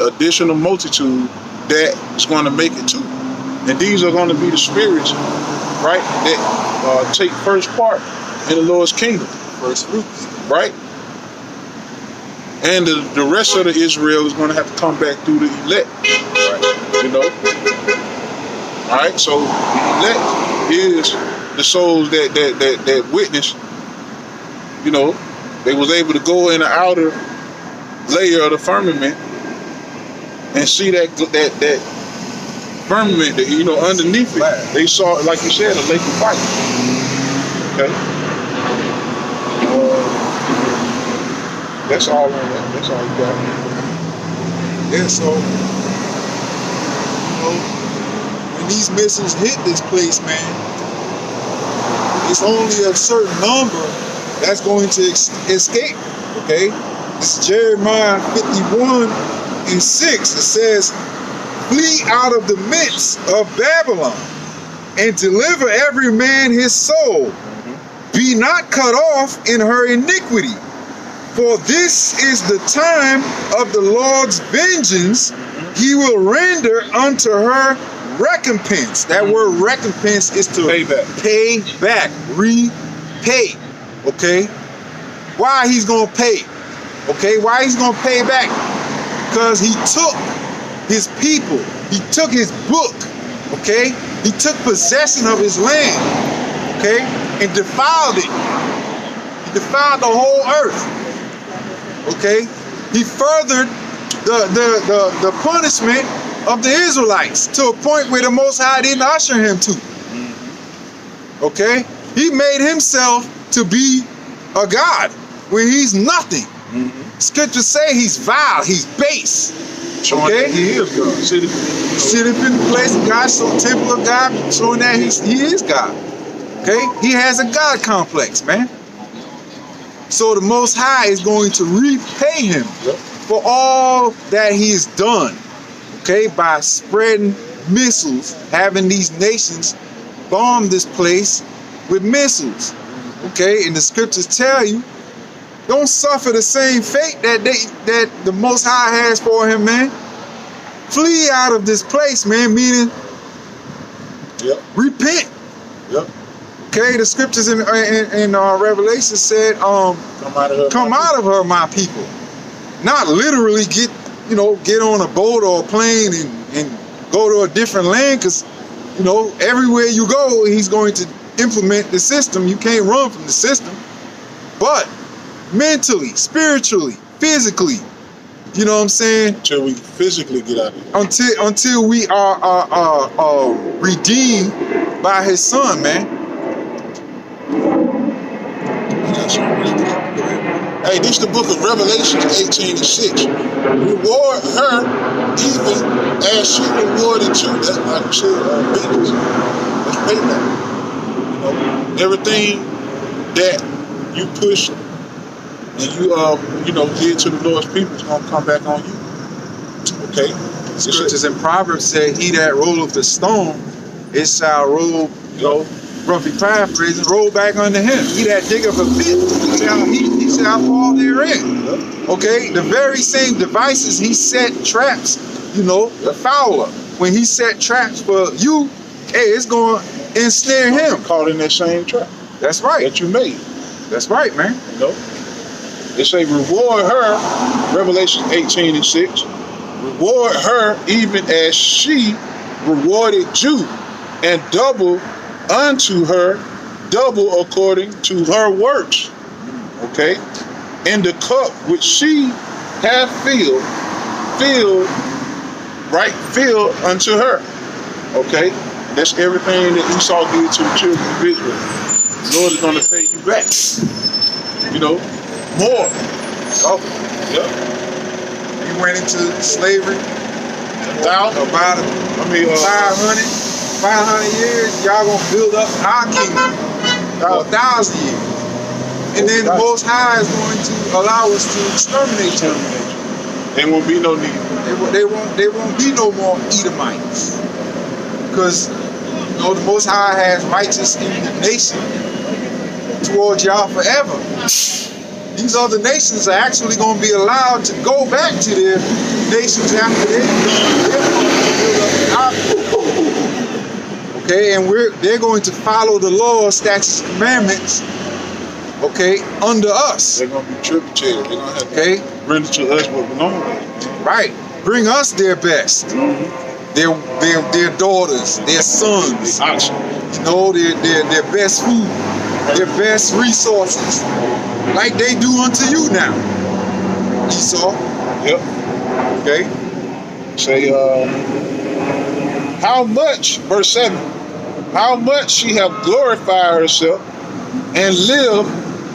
additional multitude that is going to make it too. And these are going to be the spirits, right, that take first part in the Lord's kingdom. First fruits. Right? And the rest of the Israel is going to have to come back through the elect. Right? You know? Alright, so the elect is the souls that witnessed, you know, they was able to go in the outer layer of the firmament and see that firmament, that, you know, underneath it. They saw, like you said, a lake of fire. Okay? That's all on that. That's all you got. Yeah, so, you know, when these missiles hit this place, man, it's only a certain number that's going to escape, okay? This is Jeremiah 51:6. It says, flee out of the midst of Babylon and deliver every man his soul. Be not cut off in her iniquity. For this is the time of the Lord's vengeance. He will render unto her recompense. That word recompense is to pay back, repay. Okay? Why he's going to pay? Okay? Why he's going to pay back? Because he took his people. He took his book. Okay? He took possession of his land. Okay? And defiled it. He defiled the whole earth. Okay? He furthered the punishment of the Israelites to a point where the Most High didn't usher him to. Okay? He made himself to be a God when he's nothing. Scriptures say he's vile, he's base. Okay? He is God. Sit up in the place of God, so temple of God, showing that he is God. Okay? He has a God complex, man. So the Most High is going to repay him for all that he has done. Okay? By spreading missiles, having these nations bomb this place with missiles. Okay? And the scriptures tell you, don't suffer the same fate that the Most High has for him, man. Flee out of this place, man, meaning repent. Okay, the scriptures in Revelation said, come out of her, my people. Not literally get on a boat or a plane and go to a different land, because, you know, everywhere you go, he's going to implement the system. You can't run from the system. But mentally, spiritually, physically, You know what I'm saying? Until we physically get out of here. Until we are redeemed by His Son, man. Hey, this is the book of Revelation 18:6. Reward her even as she rewarded you. That's like you said, vengeance. That's payback. You know, everything that you push and you did to the Lord's people is gonna come back on you. Okay. Scriptures in Proverbs say, "He that rolleth the stone, it shall roll." Roughly paraphrasing, roll back under him. He that diggeth a pit, he shall fall therein. Okay, the very same devices he set traps, the fowler. When he set traps for you, hey, it's going to ensnare him. Caught in that same trap. That's right. That you made. That's right, man. They say reward her, Revelation 18:6. Reward her even as she rewarded you, and double unto her, double according to her works. Okay? And the cup which she hath filled unto her. Okay? That's everything that Esau did to the children of Israel. The Lord is going to pay you back. More. Oh. Yeah. You went into slavery about 500 years, y'all gonna build up our kingdom for 1,000 years. And then the Most High is going to allow us to exterminate them. There won't be no need. There won't be no more Edomites. Because the Most High has righteous indignation towards y'all forever. These other nations are actually going to be allowed to go back to their nations after they're going to build up our people. Okay, and they're going to follow the laws, statutes, and commandments, okay, under us. They're going to be tributary. They're going to have to render to us what belongs to us. Right. Bring us their best. Mm-hmm. Their daughters, their sons. Their best food, their best resources. Like they do unto you now. Esau. Yep. Okay. Say, how much, verse 7, how much she have glorified herself and lived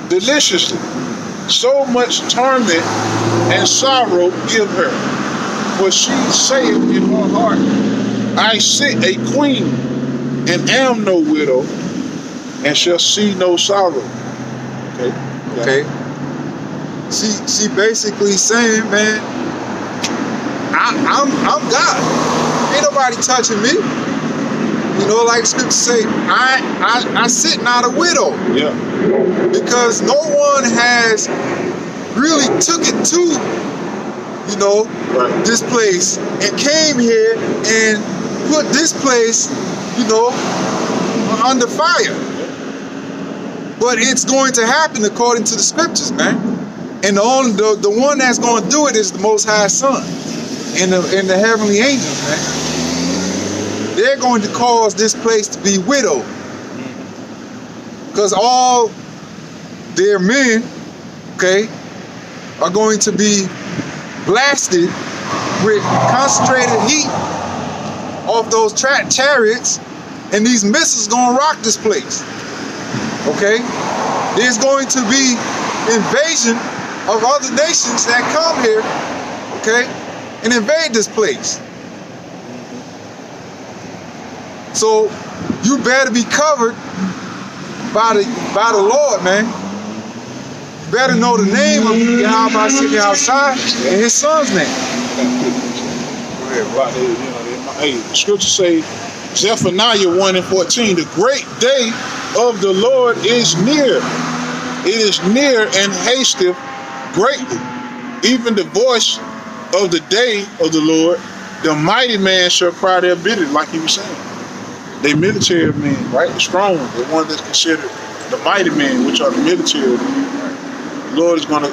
deliciously. So much torment and sorrow give her. For she saith in her heart, I sit a queen and am no widow and shall see no sorrow. Okay. She basically saying, man, I'm God. Ain't nobody touching me. Like scripture say, I sit not a widow. Yeah. Because no one has really took it to, this place and came here and put this place, under fire. But it's going to happen according to the scriptures, man. And the one that's going to do it is the Most High Son and the heavenly angels, man. They're going to cause this place to be widowed. Because all their men, are going to be blasted with concentrated heat off those chariots, and these missiles going to rock this place. Okay? There's going to be invasion of other nations that come here, and invade this place. So you better be covered by the Lord, man. You better know the name of Yahweh sitting outside and His Son's name. Hey, the scriptures say, Zephaniah 1:14, the great day of the Lord is near. It is near and hasteth greatly. Even the voice of the day of the Lord, the mighty man shall cry their bidding, like he was saying. They military men, right? The strong ones, the one that's considered the mighty men, which are the military men. The Lord is going to,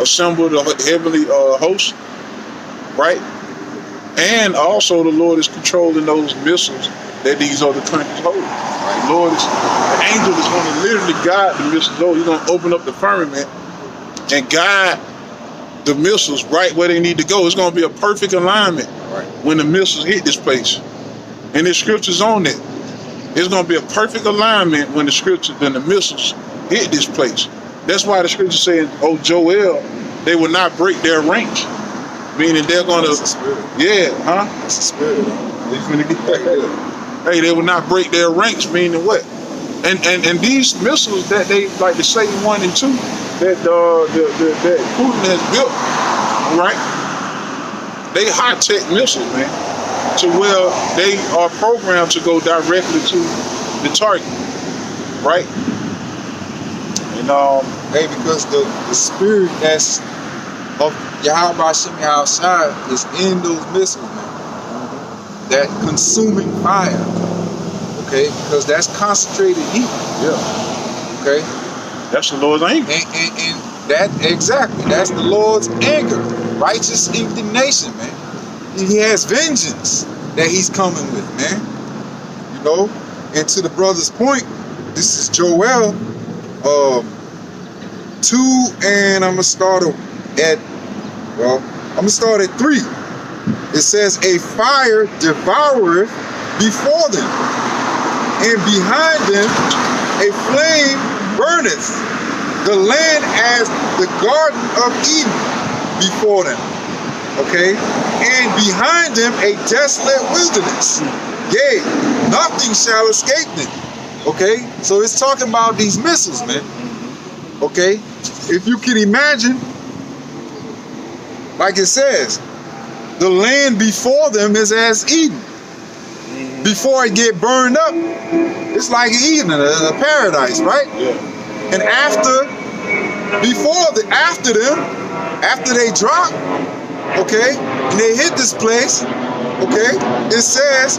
assemble the heavenly host, right? And also the Lord is controlling those missiles that these other countries hold. Right? The angel is going to literally guide the missiles. He's going to open up the firmament and guide the missiles right where they need to go. It's going to be a perfect alignment when the missiles hit this place. And the scripture's on it. It's going to be a perfect alignment when the missiles hit this place. That's why the scripture says, oh, Joel, they will not break their ranks. Meaning they're going to... That's the spirit. Yeah, huh? That's the spirit. You're going to get that. Hey, they will not break their ranks, meaning what? And these missiles that they, like the Satan 1 and 2, that Putin has built, right? They high-tech missiles, man, to where they are programmed to go directly to the target, right? And hey, because the spirit that's of Yahweh Hashem Yahushua is in those missiles, man. That consuming fire, okay? Because that's concentrated heat. Yeah. Okay. That's the Lord's anger. And that exactly, that's the Lord's anger, righteous indignation, man. He has vengeance that he's coming with, man. You know. And to the brother's point, this is Joel 2, and I'm gonna start at 3. It says, a fire devoureth before them, and behind them a flame burneth the land as the garden of Eden before them. Okay? And behind them a desolate wilderness. Yea, nothing shall escape them. Okay? So it's talking about these missiles, man. Okay? If you can imagine, like it says, the land before them is as Eden. Before it get burned up, it's like Eden, a paradise, right? Yeah. And after they drop, okay, and they hit this place, okay, it says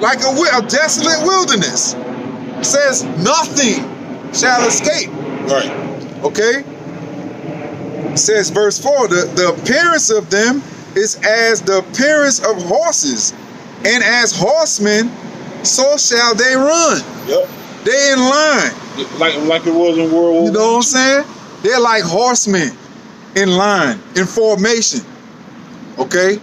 like a desolate wilderness. It says nothing shall escape. Right. Okay. It says verse 4, the appearance of them is as the appearance of horses, and as horsemen, so shall they run. Yep. They in line. Like it was in World War I. You know what I'm saying? They're like horsemen in line, in formation. Okay?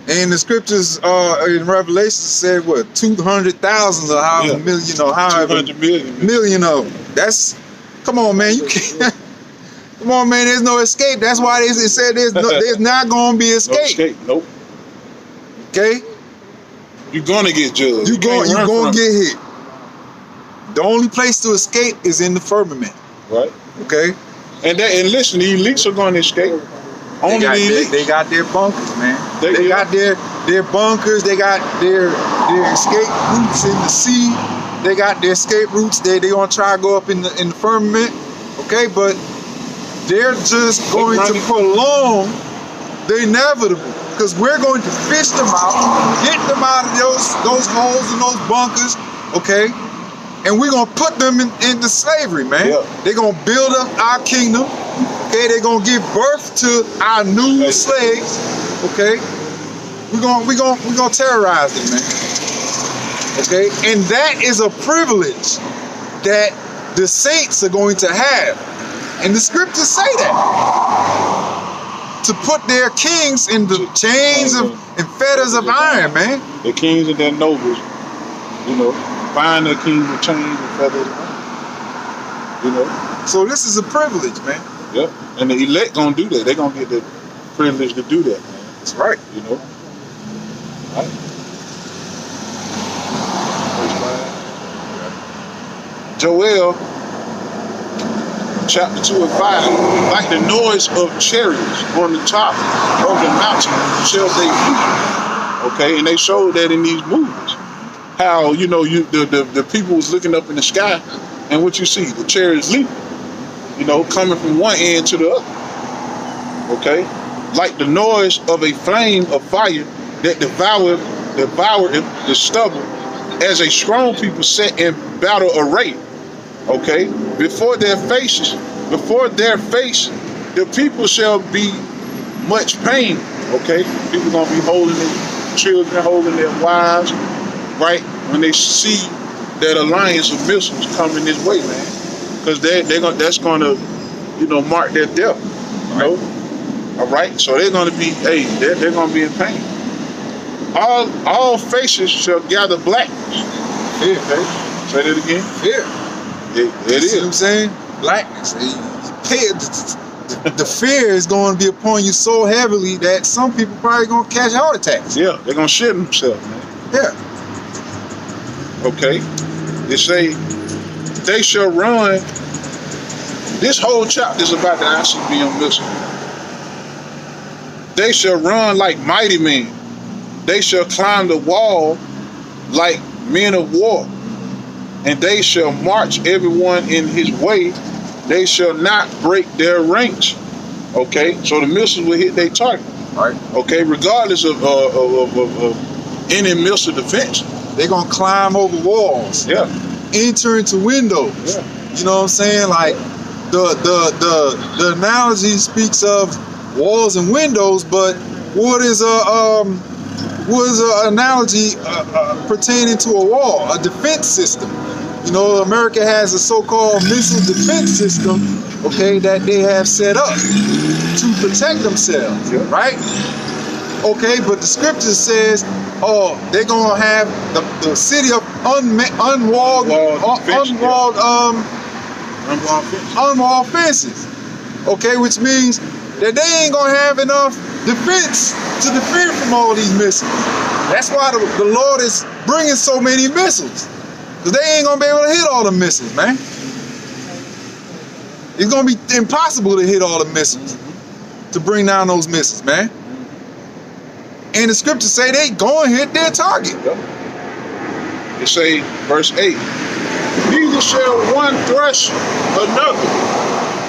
And the scriptures in Revelation said what? 200,000 or however million, or however 200 million. Million of them. That's, come on, man. You can't. Come on, man. There's no escape. That's why it said there's not going to be escape. No escape. Nope. Okay? You're going to get judged. You're going to get hit. The only place to escape is in the firmament. Right. Okay? And listen, the elites are going to escape. They got their bunkers, man. They got their bunkers. They got their escape routes in the sea. They got their escape routes. They're going to try to go up in the firmament. Okay? But they're just going to prolong the inevitable, because we're going to fish them out, get them out of those holes and those bunkers, okay? And we're going to put them into slavery, man. Yeah. They're going to build up our kingdom, okay? They're going to give birth to our new slaves, okay? We're going to terrorize them, man. Okay? And that is a privilege that the saints are going to have. And the scriptures say that. To put their kings in the chains and fetters of iron, man. The kings and their nobles, you know, bind their kings with chains and feathers of iron. You know. So this is a privilege, man. Yep. And the elect gonna do that. They're gonna get the privilege to do that, man. That's right. You know. Right. Joel chapter 2 and 5, like the noise of chariots on the top of the mountain shall they be. Okay, and they showed that in these movies. How, you know, the people was looking up in the sky, and what you see, the chariots leaping, you know, coming from one end to the other. Okay, like the noise of a flame of fire that devoured the stubble, as a strong people set in battle array. Okay, before their face, the people shall be much pain. Okay, people gonna be holding their children, holding their wives, right? When they see that alliance of missiles coming this way, man, because that's gonna, you know, mark their death. You know, All right, so they're going to be, they're going to be in pain. All faces shall gather blackness. Fear. Okay, say that again. Fear. It is. You know what I'm saying? Blackness. The fear is going to be upon you so heavily that some people probably going to catch heart attacks. Yeah, they're going to shit themselves, man. Yeah. Okay. They say, they shall run. This whole chapter is about the ICBM missile. They shall run like mighty men. They shall climb the wall like men of war. And they shall march everyone in his way. They shall not break their ranks. Okay, so the missiles will hit their target. Right. Okay, regardless of any missile defense. They're gonna climb over walls. Yeah. Enter into windows. Yeah. You know what I'm saying? Like the analogy speaks of walls and windows, but what is an analogy pertaining to a wall, a defense system? You know, America has a so-called missile defense system, okay, that they have set up to protect themselves, right? Okay, but the scripture says, oh, they're gonna have the city of unwalled fences. Okay, which means that they ain't gonna have enough defense to defend from all these missiles. That's why the Lord is bringing so many missiles. Because they ain't going to be able to hit all the missiles, man. It's going to be impossible to hit all the missiles, to bring down those missiles, man. And the scriptures say they go and hit their target. It say, verse 8, neither shall one thresh another.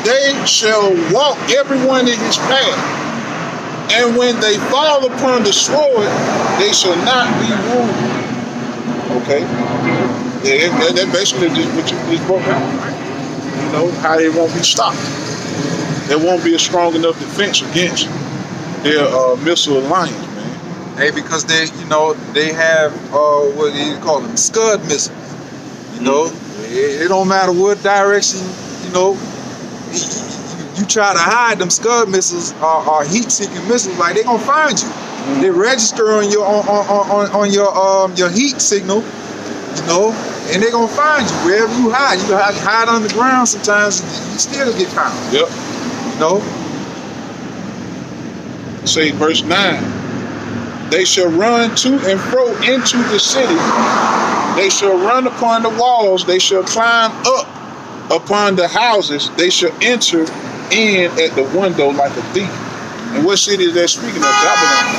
They shall walk everyone in his path. And when they fall upon the sword, they shall not be wounded. Okay? That basically just what you just broke down. You know, how they won't be stopped. There won't be a strong enough defense against their missile alliance, man. Hey, because they have what do you call them, Scud missiles. You know, it don't matter what direction, you know, you try to hide them. Scud missiles are heat-seeking missiles. Like, they're gonna find you. They register on your heat signal, you know, and they're gonna find you wherever you hide. You hide on the ground sometimes, you still get found. Yep. You know. Say verse 9. They shall run to and fro into the city. They shall run upon the walls. They shall climb up upon the houses. They shall enter in at the window like a thief. And what city is that speaking of? Babylon.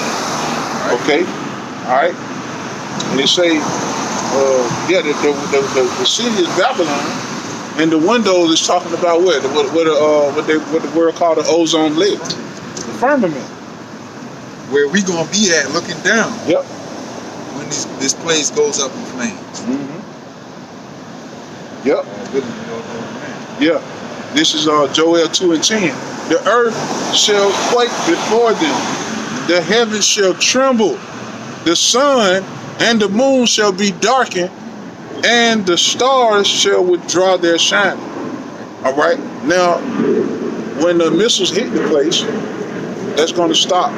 Okay. All right. And they say, the city is Babylon, and the windows is talking about what the world called the ozone layer, the firmament, where we gonna be at, looking down. Yep. When this place goes up in flames. Mm-hmm. Yep. Yeah. This is Joel 2:10. The earth shall quake before them. The heavens shall tremble. The sun and the moon shall be darkened, and the stars shall withdraw their shining. All right. Now, when the missiles hit the place, that's going to stop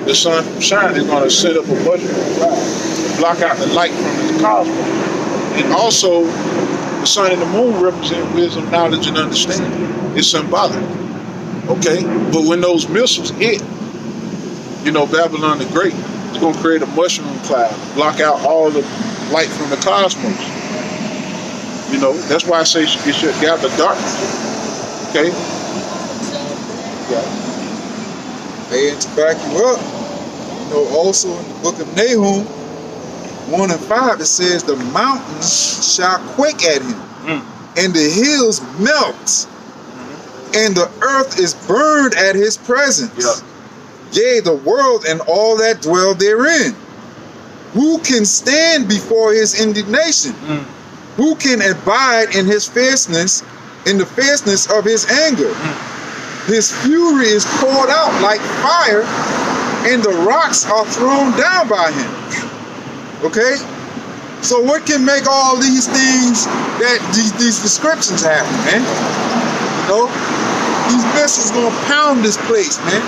the sun from shining. It's going to set up a mushroom cloud to block out the light from the cosmos. And also, the sun and the moon represent wisdom, knowledge, and understanding. It's symbolic. Okay? But when those missiles hit, you know, Babylon the Great, it's going to create a mushroom cloud, block out all the light from the cosmos. You know, that's why I say it should gather darkness. Okay? Yeah. And to back you up, you know, also in the book of Nahum 1:5, it says the mountains shall quake at him, and the hills melt, and the earth is burned at his presence. Yeah. Yea, the world and all that dwell therein. Who can stand before his indignation? Who can abide in his fierceness, in the fierceness of his anger? His fury is poured out like fire, and the rocks are thrown down by him. Okay? So what can make all these things that these descriptions happen, man? You know? These missiles gonna pound this place, man.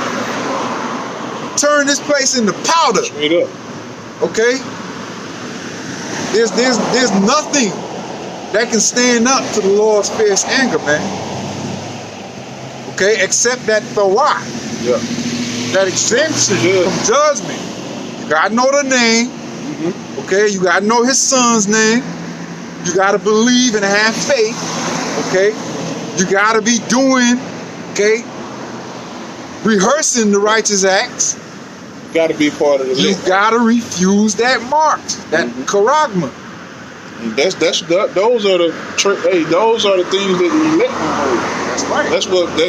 turn this place into powder. Straight up. Okay? There's nothing that can stand up to the Lord's fierce anger, man. Okay? Except that Thawah. Yeah. That exemption from judgment. You gotta know the name. Okay? You gotta know his son's name. You gotta believe and have faith. Okay? You gotta be doing, okay, rehearsing the righteous acts. Got to be part of the You list. gotta refuse that mark, that charagma. Those are the things that the elect gonna hold. That's right. That's what the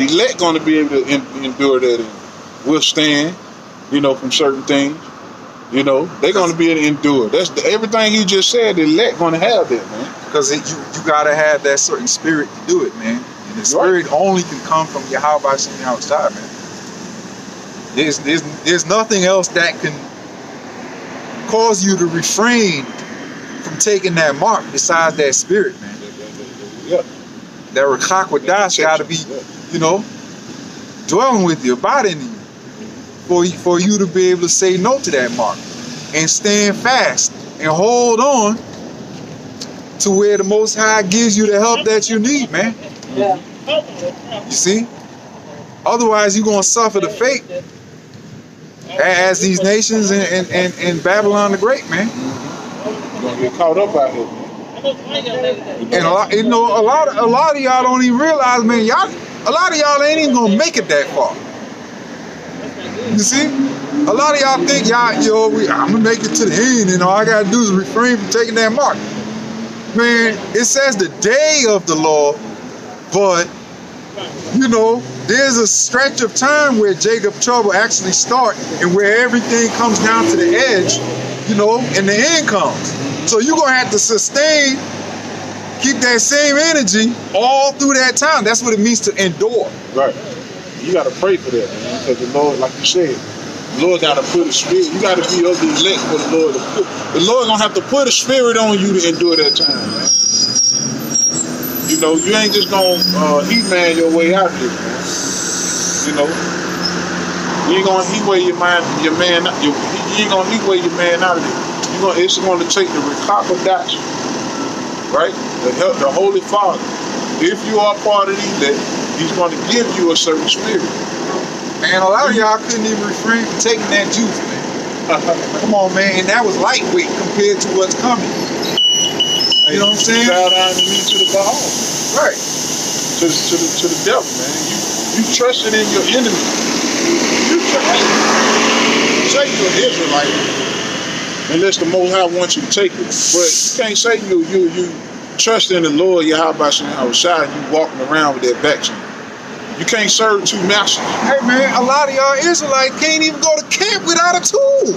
elect gonna be able to endure that and withstand, from certain things. They're gonna be able to endure. That's everything he just said. The elect gonna have that, man. Because you gotta have that certain spirit to do it, man. And the spirit only can come from Yahweh Shem Yahushua, man. There's nothing else that can cause you to refrain from taking that mark besides that spirit, man. Yeah. That Rakak Wadash gotta be, dwelling with you, abiding in you, for you to be able to say no to that mark and stand fast and hold on to where the Most High gives you the help that you need, man. Yeah. You see? Otherwise, you're gonna suffer the fate as these nations in Babylon the Great, man. You're gonna get caught up out here, man. And a lot of y'all don't even realize, man. A lot of y'all ain't even gonna make it that far. You see? A lot of y'all think I'm gonna make it to the end, and all I gotta do is refrain from taking that mark. Man, it says the day of the Lord, but there's a stretch of time where Jacob's trouble actually starts and where everything comes down to the edge, and the end comes. So you're gonna have to keep that same energy all through that time. That's what it means to endure. Right. You gotta pray for that, man. Because the Lord, like you said, the Lord gotta put a spirit. You gotta be of the elect for the Lord to put. The Lord gonna have to put a spirit on you to endure that time, man. You ain't just gonna heat man your way out of this, man. You ain't gonna heat way your man out of it. It's gonna take the Rekakadash, right? The Holy Father. If you are part of the elect, he's gonna give you a certain spirit. Man, a lot of y'all couldn't even refrain from taking that juice, man. Come on, man, and that was lightweight compared to what's coming. You know what I'm saying? Bow down to me to the Baal. Right. To the devil, man. You trusted in your enemy. You say you're an Israelite, unless the Most High wants you to take it. But you can't say you trust in the Lord Yahweh Shem Yahushua and you walking around with that back. You can't serve two masters. Hey man, a lot of y'all Israelites can't even go to camp without a tool.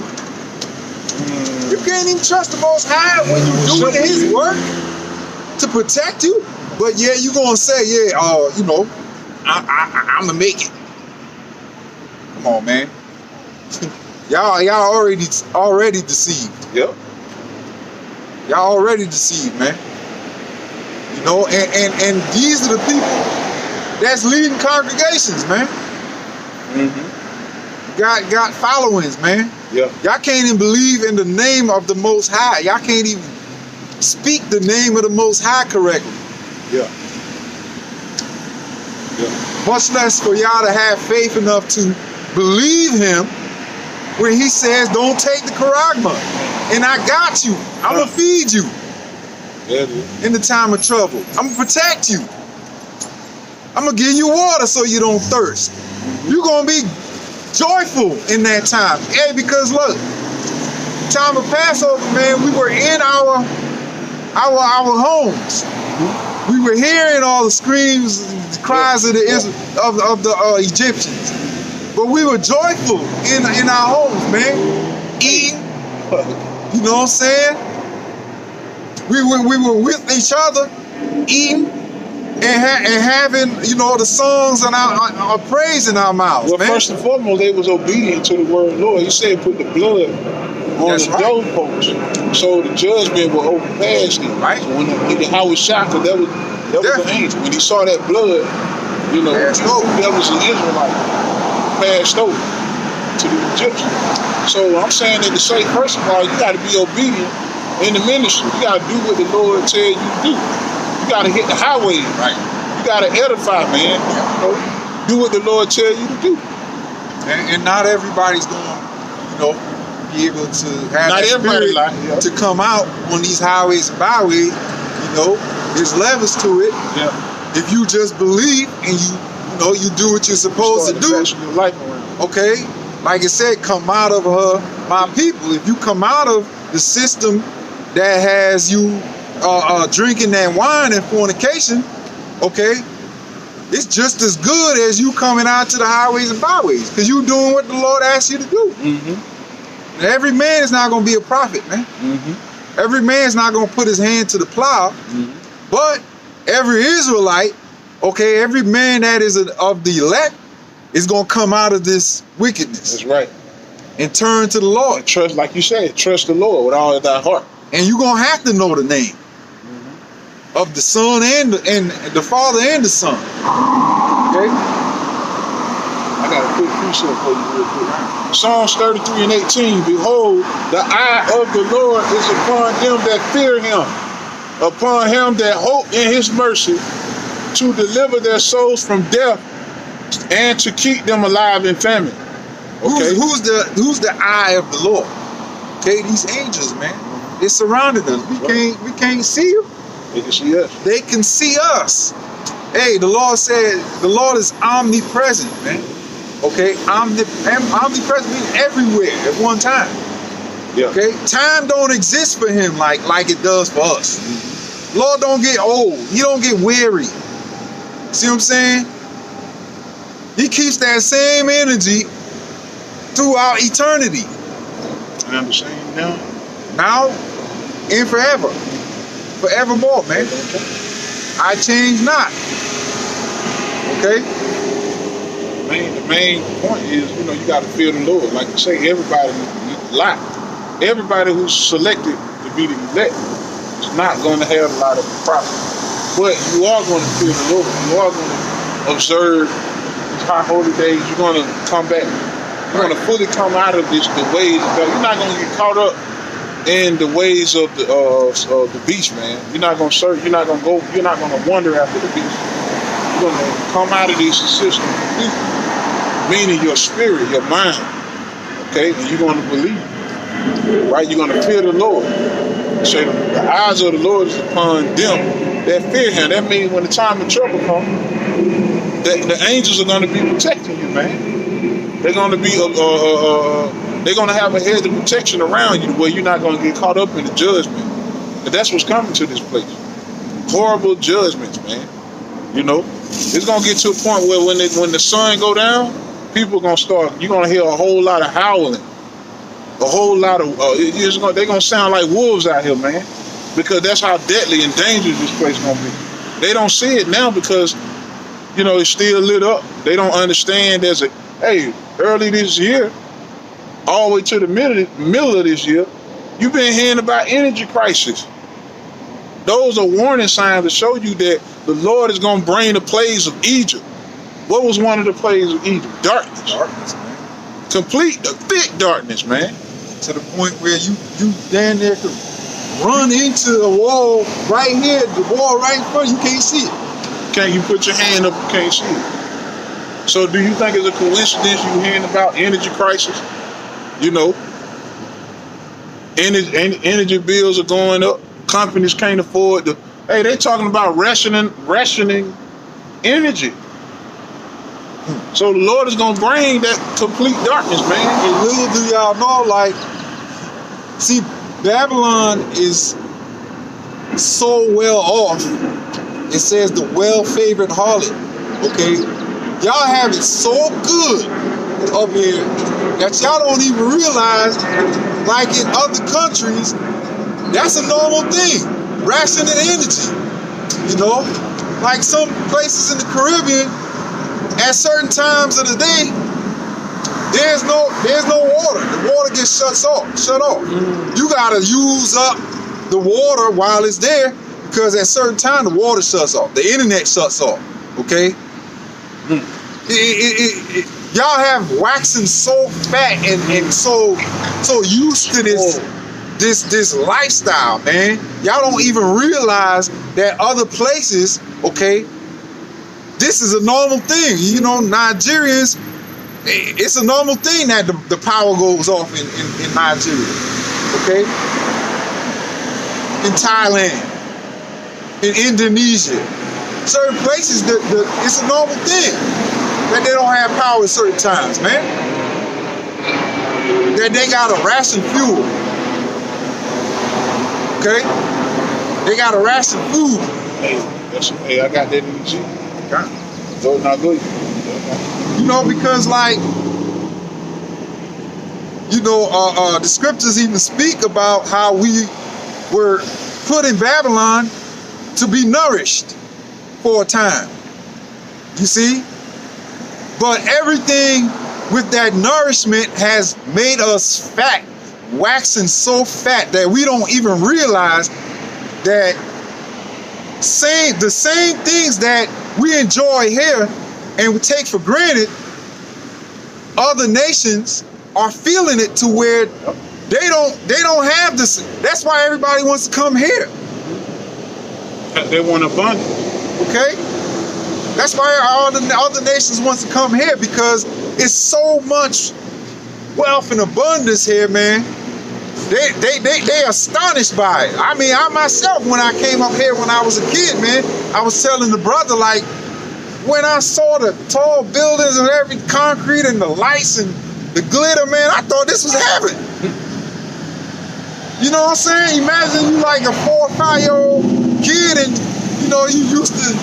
You can't even trust the Most High when you're doing his work to protect you. But yeah, you gonna say, I'm gonna make it. Come on, man. y'all already deceived. Yep. Y'all already deceived, man. And these are the people that's leading congregations, man. Got followings, man. Yeah. Y'all can't even believe in the name of the Most High. Y'all can't even speak the name of the Most High correctly. Yeah. Much less for y'all to have faith enough to believe him when he says, don't take the charagma. And I got you. I'm going to feed you in the time of trouble. I'm going to protect you. I'm going to give you water so you don't thirst. You're going to be joyful in that time. Hey, because look, time of Passover, man, we were in our homes. We were hearing all the screams, the cries of the Egyptians. But we were joyful in our homes, man. Eating, you know what I'm saying? We were with each other, eating, and having, the songs and our praise in our mouths, well, man. First and foremost, they was obedient to the word of the Lord. He said put the blood on the doorpost, so the judgment will overpass him. Right. So when the house was shot, that was an angel. When he saw that blood, that was an Israelite passed over. to the Egyptians. So I'm saying that to say, first of all, you got to be obedient in the ministry. You got to do what the Lord tell you to do. You got to hit the highway, right? You got to edify, man. You know, do what the Lord tell you to do. And not everybody's going to, you know, be able to have not that spirit to come out on these highways and byways. You know, there's levels to it. Yeah. If you just believe and you know, you do what you're supposed to do. Your life around. Okay, like it said, come out of my people. If you come out of the system that has you drinking that wine and fornication, okay, it's just as good as you coming out to the highways and byways, because you doing what the Lord asks you to do. Mm-hmm. Every man is not going to be a prophet, man. Mm-hmm. Every man's not going to put his hand to the plow. Mm-hmm. But every Israelite, okay, every man that is of the elect is going to come out of this wickedness. That's right. And turn to the Lord. And trust, like you said, trust the Lord with all of thy heart. And you're going to have to know the name of the Son and the Father and the Son. Okay? I got a quick precept for you real quick. Psalms 33 and 18. Behold, the eye of the Lord is upon them that fear him, upon him that hope in his mercy, to deliver their souls from death and to keep them alive in famine. Okay. Who's the eye of the Lord? Okay, these angels, man. They surrounded us. We can't see them. They can see us. They can see us. Hey, the Lord said the Lord is omnipresent, man. Okay, omnipresent means everywhere at one time. Yeah. Okay, time don't exist for him like it does for us. Lord don't get old. He don't get weary. See what I'm saying? He keeps that same energy throughout eternity. And I'm the same now. Now and forever. Forevermore, man. I change not. Okay? The main point is, you know, you got to fear the Lord. Like you say, everybody who's selected to be the elect is not going to have a lot of profit. But you are going to fear the Lord. You are going to observe these high holy days. You're going to come back. You're going to fully come out of this, the ways. You're not going to get caught up in the ways of the beast, man. You're not going to search. You're not going to go. You're not going to wander after the beast. You're going to come out of this system completely, meaning your spirit, your mind. Okay, and you're going to believe, right? You're going to fear the Lord. So the eyes of the Lord is upon them that fear him. That means when the time of trouble comes, the angels are going to be protecting you, man. They're going to be they're going to have a hedge of protection around you where you're not going to get caught up in the judgment. But that's what's coming to this place. Horrible judgments, man. You know, it's going to get to a point where when the sun go down, people are going to start, you're going to hear a whole lot of howling. A whole lot of, they're going to sound like wolves out here, man. Because that's how deadly and dangerous this place is going to be. They don't see it now because, you know, it's still lit up. They don't understand early this year, all the way to the middle of this year, you've been hearing about energy crisis. Those are warning signs to show you that the Lord is going to bring the plagues of Egypt. What was one of the plagues of Egypt? Darkness. Darkness, man. Complete, thick darkness, man. To the point where you down there could run into a wall right here, the wall right in front, you can't see it. Can't you put your hand up, you can't see it. So do you think it's a coincidence you hearing about energy crisis? You know, energy bills are going up. Companies can't afford to. Hey, they talking about rationing energy. So the Lord is going to bring that complete darkness, man. And little do y'all know, like, see, Babylon is so well off. It says the well-favored harlot. Okay? Y'all have it so good up here that y'all don't even realize, like in other countries, that's a normal thing. Rationing energy. You know? Like some places in the Caribbean, at certain times of the day, there's no water. The water gets shut off. You gotta use up the water while it's there, because at certain time the water shuts off. The internet shuts off. Okay? y'all have waxing so fat and so used to this lifestyle, man. Y'all don't even realize that other places, okay, this is a normal thing. You know, Nigerians, it's a normal thing that the power goes off in Nigeria, okay? In Thailand, in Indonesia, certain places, it's a normal thing that they don't have power at certain times, man. That they got to ration fuel, okay? They got to ration food. Hey, I got that in the G. So it's not good. You know, because like, you know, the scriptures even speak about how we were put in Babylon to be nourished for a time. You see? But everything with that nourishment has made us fat, waxing so fat that we don't even realize that the same things that we enjoy here and we take for granted, other nations are feeling it to where they don't have this. That's why everybody wants to come here. They want abundance. Okay? That's why all the other nations wants to come here, because it's so much wealth and abundance here, man. They astonished by it. I mean, I myself, when I came up here when I was a kid, man, I was telling the brother, like, when I saw the tall buildings and every concrete and the lights and the glitter, man, I thought this was heaven. You know what I'm saying? Imagine you like a 4 or 5-year-old kid, and you know, you used to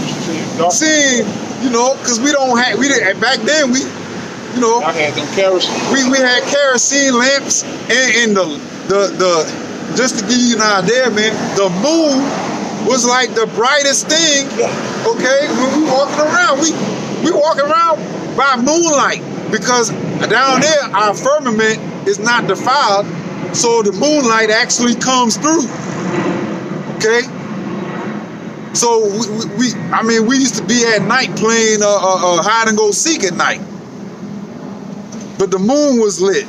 seeing, you know, because we didn't back then, we, you know, I had them kerosene. We had kerosene lamps, and the just to give you an idea, man, the moon was like the brightest thing. Okay, when we walking around, we walk around by moonlight, because down there our firmament is not defiled, so the moonlight actually comes through. Okay, so we used to be at night playing hide and go seek at night, but the moon was lit.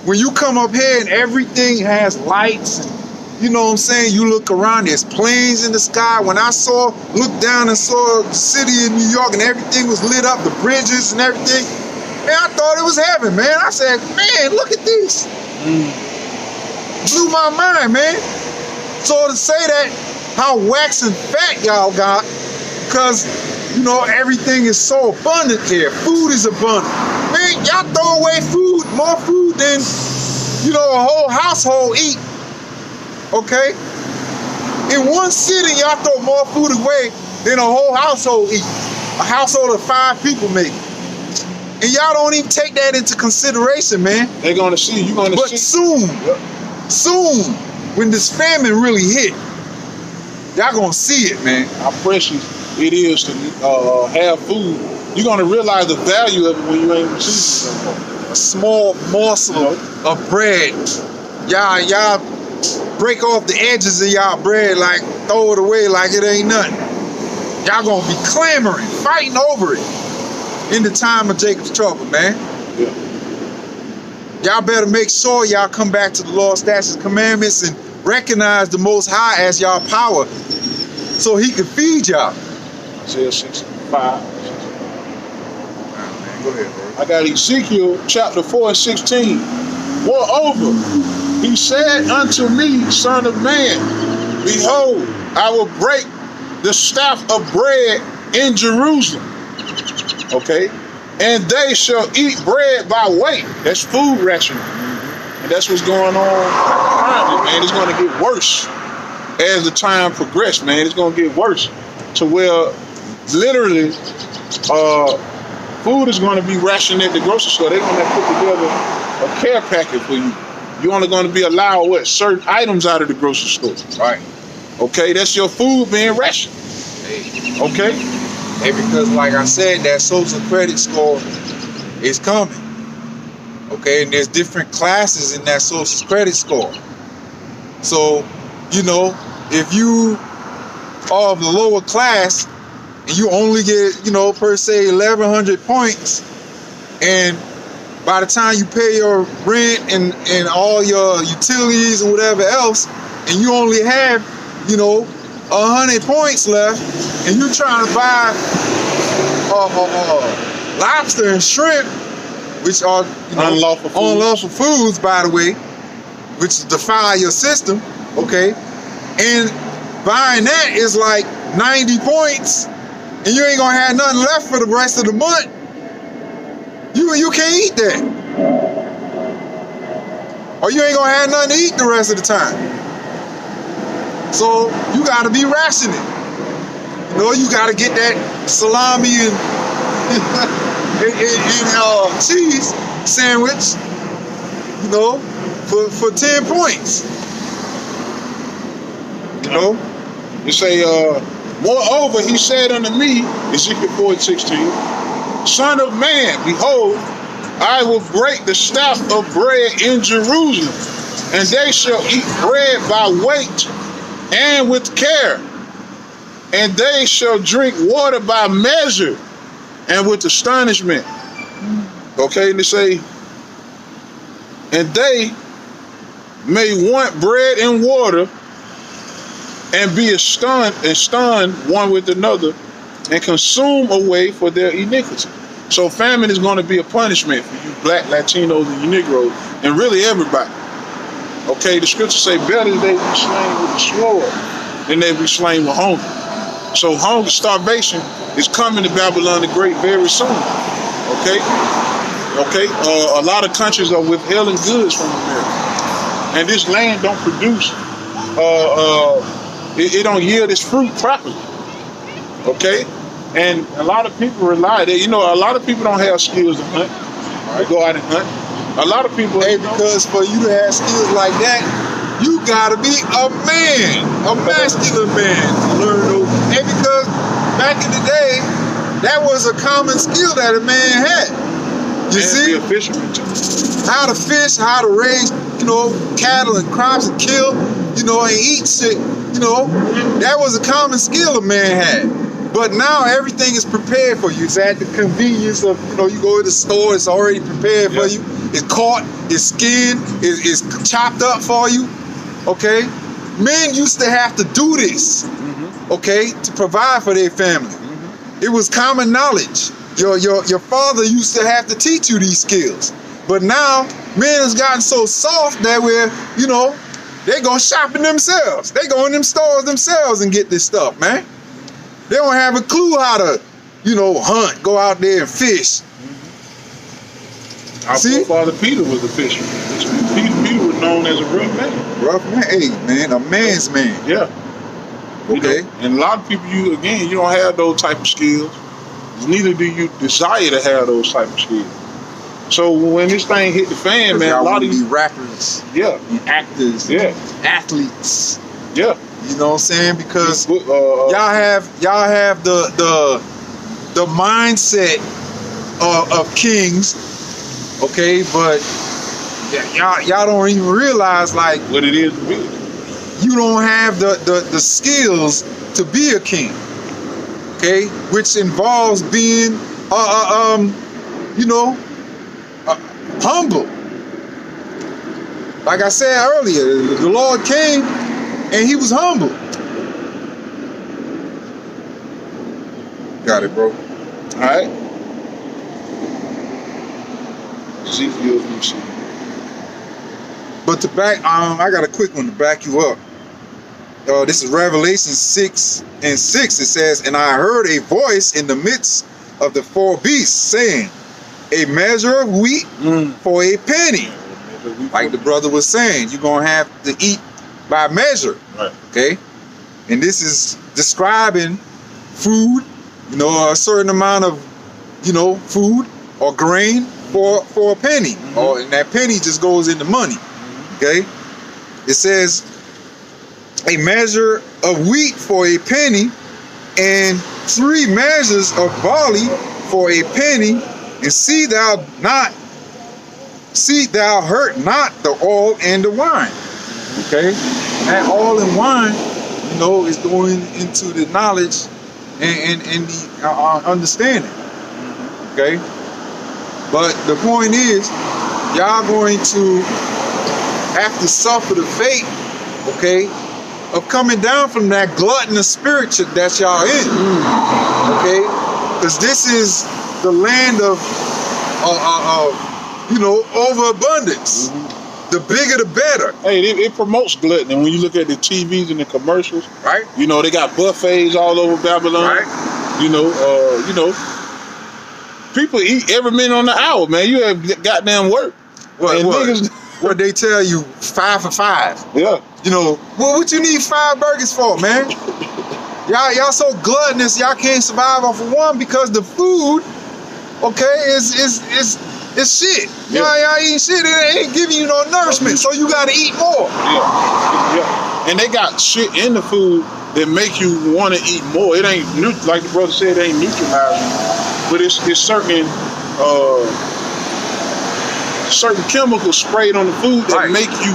When you come up here and everything has lights, and you know what I'm saying, you look around, there's planes in the sky. When I looked down and saw the city in New York and everything was lit up, the bridges and everything, man, I thought it was heaven, man. I said, man, look at this. Blew my mind, man. So to say that, how waxing fat y'all got, because, you know, everything is so abundant here. Food is abundant. Man, y'all throw away food, more food than, you know, a whole household eat. Okay? In one sitting, y'all throw more food away than a whole household eat. A household of 5 people maybe. And y'all don't even take that into consideration, man. They're gonna see, you're gonna see. But soon, when this famine really hit, y'all gonna see it, man. How precious it is to have food. You're gonna realize the value of it when you ain't receiving it. A small morsel of bread. Y'all break off the edges of y'all bread, like throw it away like it ain't nothing. Y'all gonna be clamoring, fighting over it in the time of Jacob's trouble, man. Yeah. Y'all better make sure y'all come back to the Lord's statutes and commandments and recognize the Most High as y'all power, so He can feed y'all. Isaiah 65. Go ahead, bro. I got Ezekiel chapter 4 and 16. Moreover, he said unto me, Son of man, behold, I will break the staff of bread in Jerusalem. Okay? And they shall eat bread by weight. That's food rationing. And that's what's going on currently, man. It's going to get worse as the time progresses, man. It's going to get worse to where literally food is going to be rationed at the grocery store. They're going to have to put together a care packet for you. You're only going to be allowed certain items out of the grocery store. Right. Okay, that's your food being rationed. Okay? Hey, because like I said, that social credit score is coming. Okay, and there's different classes in that social credit score. So, you know, if you are of the lower class and you only get, you know, per se 1,100 points, and by the time you pay your rent and all your utilities and whatever else, and you only have, 100 points left, and you're trying to buy lobster and shrimp, which are unlawful foods, by the way, which defile your system, okay? And buying that is like 90 points, and you ain't gonna have nothing left for the rest of the month. You can't eat that. Or you ain't gonna have nothing to eat the rest of the time. So you gotta be rationing. You gotta get that salami and cheese sandwich, for 10 points. You say, moreover, he said unto me, Ezekiel 4:16, Son of man, behold, I will break the staff of bread in Jerusalem, and they shall eat bread by weight and with care, and they shall drink water by measure and with astonishment. Okay, and they say, and they may want bread and water, and be stunned one with another, and consume away for their iniquity. So famine is going to be a punishment for you black, Latinos, and you Negroes, and really everybody. Okay, the scriptures say, better they be slain with the sword than they be slain with hunger. So hunger, starvation is coming to Babylon the Great very soon. Okay? A lot of countries are withholding goods from America. And this land don't produce, it don't yield its fruit properly. Okay? And a lot of people rely that, a lot of people don't have skills to hunt. They go out and hunt. A lot of people, because for you to have skills like that, you gotta be a man, a masculine man to learn those. And because back in the day, that was a common skill that a man had. You see? Be a fisherman too. How to fish, how to raise, cattle and crops and kill, and eat shit, that was a common skill a man had. But now everything is prepared for you. It's at the convenience of, you go to the store, it's already prepared for you. It's caught, it's skinned, it's chopped up for you. Okay? Men used to have to do this, okay, to provide for their family. It was common knowledge. Your father used to have to teach you these skills. But now, men has gotten so soft that they go shopping themselves. They go in them stores themselves and get this stuff, man. They don't have a clue how to, hunt, go out there and fish. Our forefather Peter was a fisherman. Peter was known as a rough man. Rough man? Hey, man, a man's man. Yeah. Okay. And a lot of people, you don't have those type of skills. Neither do you desire to have those type of skills. So when this thing hit the fan, man, a lot of these rappers, and actors, athletes, you know what I'm saying? Because y'all have the mindset of kings, okay? But y'all don't even realize like what it is to be. You don't have the skills to be a king, okay? Which involves being humble. Like I said earlier, the Lord came and he was humble. Got it, bro. All right. Ezekiel, let me see. But to back, I got a quick one to back you up. This is Revelation 6:6. It says, and I heard a voice in the midst of the four beasts saying, a measure of wheat for a penny. Like the brother was saying, you're going to have to eat by measure. Right. Okay? And this is describing food, a certain amount of, food or grain for a penny. And that penny just goes into money. Okay? It says, a measure of wheat for a penny, and 3 measures of barley for a penny, and see thou hurt not the oil and the wine. Okay? That oil and wine, is going into the knowledge and the understanding. Okay? But the point is, y'all going to have to suffer the fate, okay, of coming down from that gluttonous spirit that y'all in, okay? Because this is the land of you know, overabundance. The bigger the better. Hey, it promotes gluttony. When you look at the TVs and the commercials, right? You know, they got buffets all over Babylon. Right. You know, people eat every minute on the hour, man. You have goddamn work. What niggas, what they tell you, 5 for 5. Yeah. You know, well, what you need 5 burgers for, man? Y'all so gluttonous, y'all can't survive off of one because the food, okay, is shit. Yeah. Y'all eating shit, it ain't giving you no nourishment, so you gotta eat more. Yeah. And they got shit in the food that make you want to eat more. It ain't like the brother said, it ain't neutralizing, but it's certain chemicals sprayed on the food that make you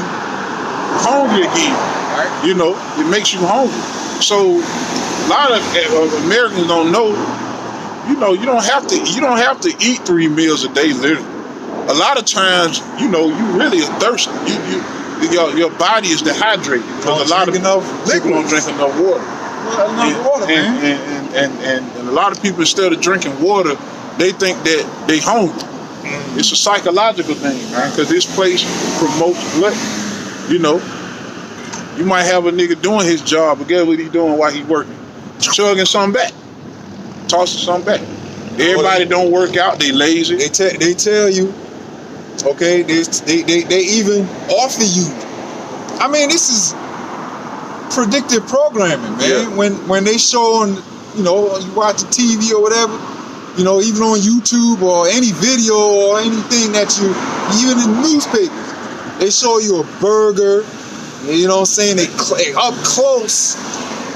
hungry again. Right. You know, it makes you hungry. So a lot of Americans don't know. You know, you don't have to eat 3 meals a day, literally. A lot of times, you know, you really are thirsty. Your body is dehydrated because a lot of people don't drink enough water. And a lot of people, instead of drinking water, they think that they hungry. It's a psychological thing, man, because this place promotes gluttony. You know, you might have a nigga doing his job, but guess what he doing while he working? Chugging something back, tossing something back. Everybody don't work out, they lazy. They tell you, okay, they even offer you. I mean, this is predictive programming, man. Yeah. When they show on, you know, you watch the TV or whatever, you know, even on YouTube or any video or anything that you, even in newspapers, they show you a burger, you know what I'm saying? They up close,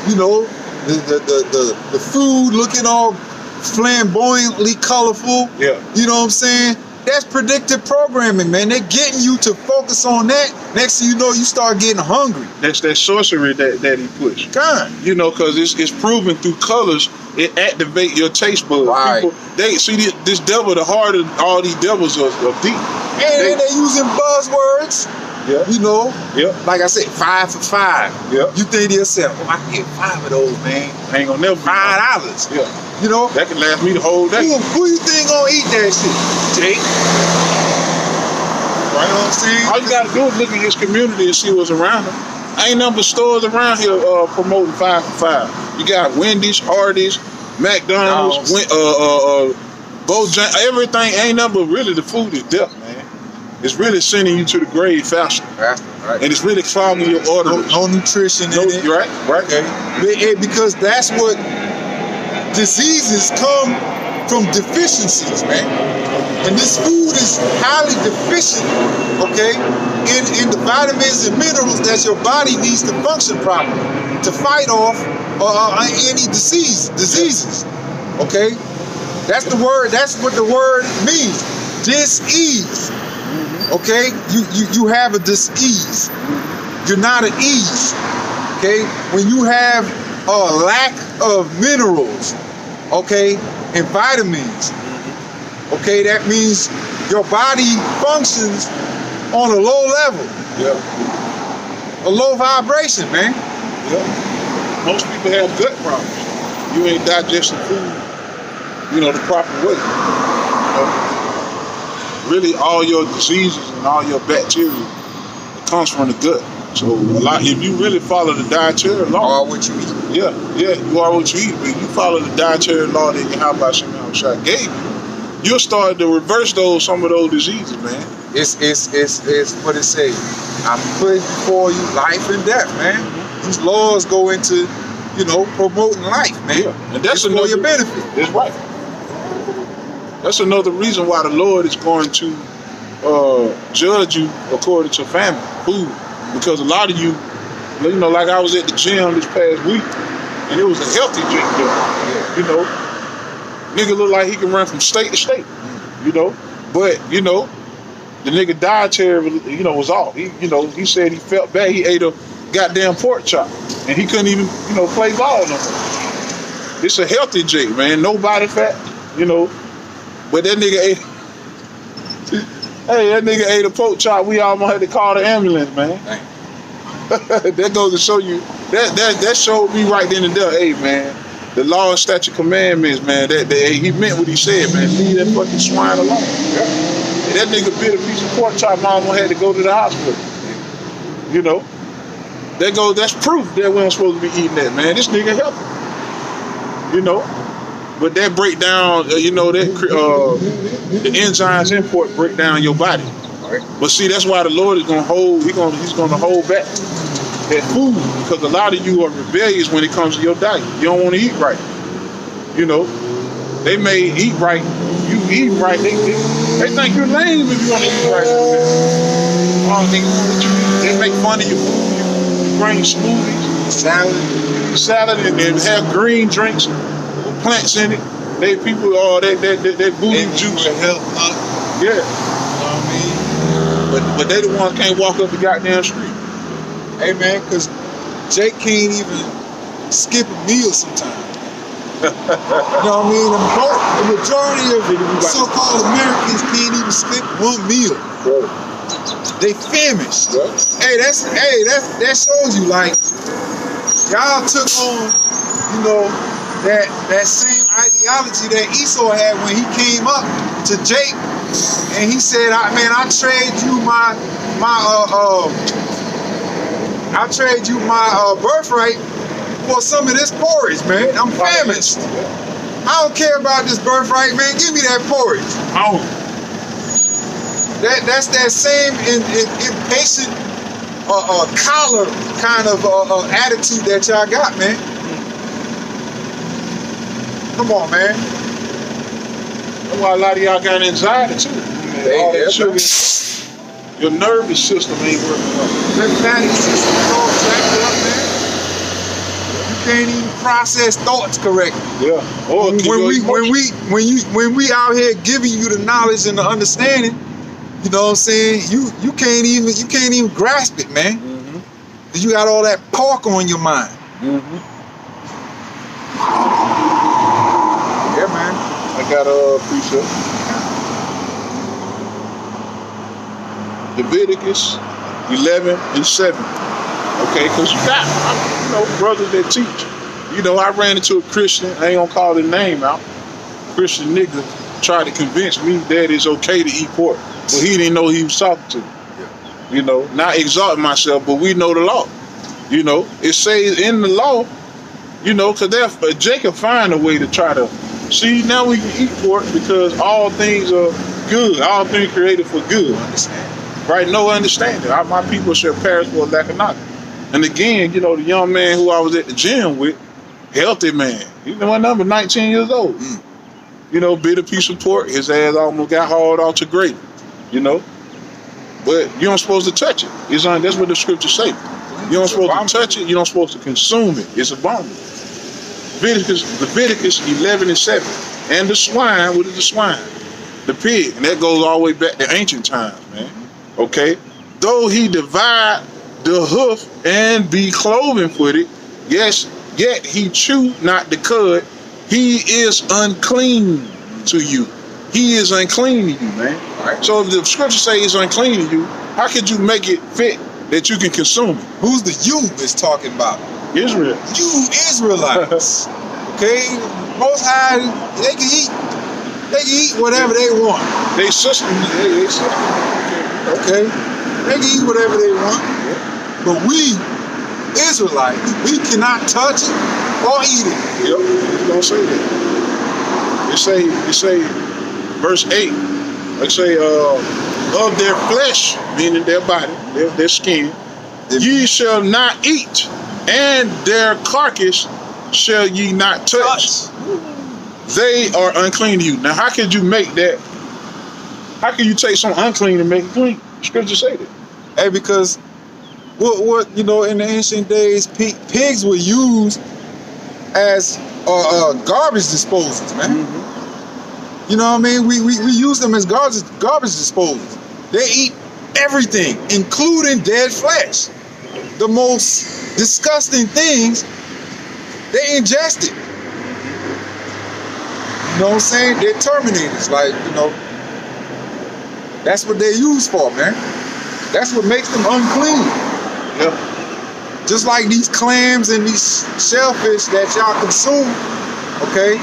you know, the food looking all flamboyantly colorful. Yeah. You know what I'm saying? That's predictive programming, man. They're getting you to focus on that. Next thing you know, you start getting hungry. That's that sorcery that he pushed. God. You know, because it's proven through colors, it activates your taste buds. Right. People, they see this devil, the heart of all these devils are deep. And they using buzzwords. Yeah. You know? Yeah. Like I said, 5 for 5. Yeah. You think to yourself, oh, I can get 5 of those, man. I ain't gonna never $5. Yeah. You know? That can last me the whole day. Who you think gonna eat that shit? Jake? Right, you know what I'm saying? All you gotta do is look at his community and see what's around him. Ain't number stores around here promoting 5 for 5. You got Wendy's, Hardee's, McDonald's, Bojangles, everything. Ain't number really. The food is death, man. It's really sending you to the grave faster. Right. And it's really clogging your arteries. No nutrition in it. Right. Okay. Because that's what diseases come from, deficiencies, man. And this food is highly deficient, okay, in the vitamins and minerals that your body needs to function properly, to fight off any diseases, okay? That's the word, that's what the word means, dis-ease, okay? You have a dis-ease. You're not at ease, okay? When you have a lack of minerals, okay, and vitamins, okay, that means your body functions on a low level. Yeah. A low vibration, man. Yeah. Most people have gut problems. You ain't digesting food, you know, the proper way. You know? Really, all your diseases and all your bacteria, it comes from the gut. So if you really follow the dietary law, you are what you eat. Yeah, you are what you eat. But you follow the dietary law that Yahweh Shai gave you, you'll start to reverse some of those diseases, man. It's what it says. I'm putting before you life and death, man. These laws go into, you know, promoting life, man. Yeah, and that's for your benefit. That's right. That's another reason why the Lord is going to judge you according to famine, food. Because a lot of you know, like I was at the gym this past week, and it was a healthy drink there. You know, nigga look like he can run from state to state. You know, but you know, the nigga dietary, you know, was off. He said he felt bad. He ate a goddamn pork chop, and he couldn't even, you know, play ball no more. It's a healthy drink, man. No body fat, you know, but that nigga Hey, that nigga ate a pork chop. We almost had to call the ambulance, man. That goes to show you. That showed me right then and there. Hey, man, the law and statute commandments, man. That he meant what he said, man. Leave that fucking swine alone. And that nigga bit a piece of pork chop. Mama had to go to the hospital. You know. That's proof that we don't supposed to be eating that, man. This nigga healthy. You know. But that breakdown, you know, that the enzymes import break down your body. But see, that's why the Lord is gonna hold. He's gonna hold back that food, because a lot of you are rebellious when it comes to your diet. You don't want to eat right. You know, they may eat right. You eat right. They think you're lame if you want to eat right. They make fun of your food. You bring smoothies, salad, and have green drinks. Plants in it. They people that booty juice and help up. Yeah. You know what I mean? But they the ones can't walk up the goddamn street. Hey man, cause Jake can't even skip a meal sometimes. You know what I mean? The majority of so-called Americans can't even skip one meal. They famished. Hey, that shows you, like, y'all took on, you know, that same ideology that Esau had when he came up to Jake, and he said, "I trade you my birthright for some of this porridge, man. I'm famished. I don't care about this birthright, man. Give me that porridge." Oh. That's that same impatient collar kind of attitude that y'all got, man. Come on, man. That's why a lot of y'all got anxiety too. All that sugar. Your nervous system ain't working up. Lymphatic system is all jacked up, man. You can't even process thoughts correctly. Yeah. Or when we out here giving you the knowledge and the understanding, you know what I'm saying? You can't even grasp it, man. Mm-hmm. You got all that pork on your mind. Mm-hmm. Yeah, man. I got a precept. Leviticus 11:7. Okay, because you got, brothers that teach. You know, I ran into a Christian. I ain't gonna call his name out. Christian nigga tried to convince me that it's okay to eat pork, but he didn't know who he was talking to. You know, not exalting myself, but we know the law. You know, it says in the law. You know, because Jacob find a way to try to see, now we can eat pork because all things are good. All things created for good. Right? No understanding. My people shall perish for a lack of knowledge. And again, you know, the young man who I was at the gym with, healthy man. He was number 19 years old. You know, bit a piece of pork. His ass almost got hauled off to grave. You know, but you don't supposed to touch it. That's what the scriptures say. You don't supposed to touch it. You don't supposed to consume it. It's abominable. Leviticus 11:7. And the swine, what is the swine? The pig. And that goes all the way back to ancient times, man. Okay? Though he divide the hoof and be cloven with it, yes, yet he chew not the cud. He is unclean to you. He is unclean to you, man. Right. So if the scripture say he's unclean to you, how could you make it fit that you can consume it? Who's the you is talking about? Israel. You Israelites. Okay? Most High, they can eat whatever they want. They system. Okay? They can eat whatever they want. But we, Israelites, we cannot touch it or eat it. Yep, it don't say that. It say, verse 8, like say, of their flesh, meaning their body, their skin, ye shall not eat, and their carcass shall ye not touch. They are unclean to you. Now, how could you make that? How can you take something unclean and make it clean? Scripture say that. Hey, because what you know, in the ancient days, pigs were used as garbage disposals, man. Mm-hmm. You know what I mean? We use them as garbage disposals. They eat everything, including dead flesh. The most disgusting things, they ingest it. You know what I'm saying? They're terminators, like, you know. That's what they're used for, man. That's what makes them unclean. Yeah. Just like these clams and these shellfish that y'all consume, okay,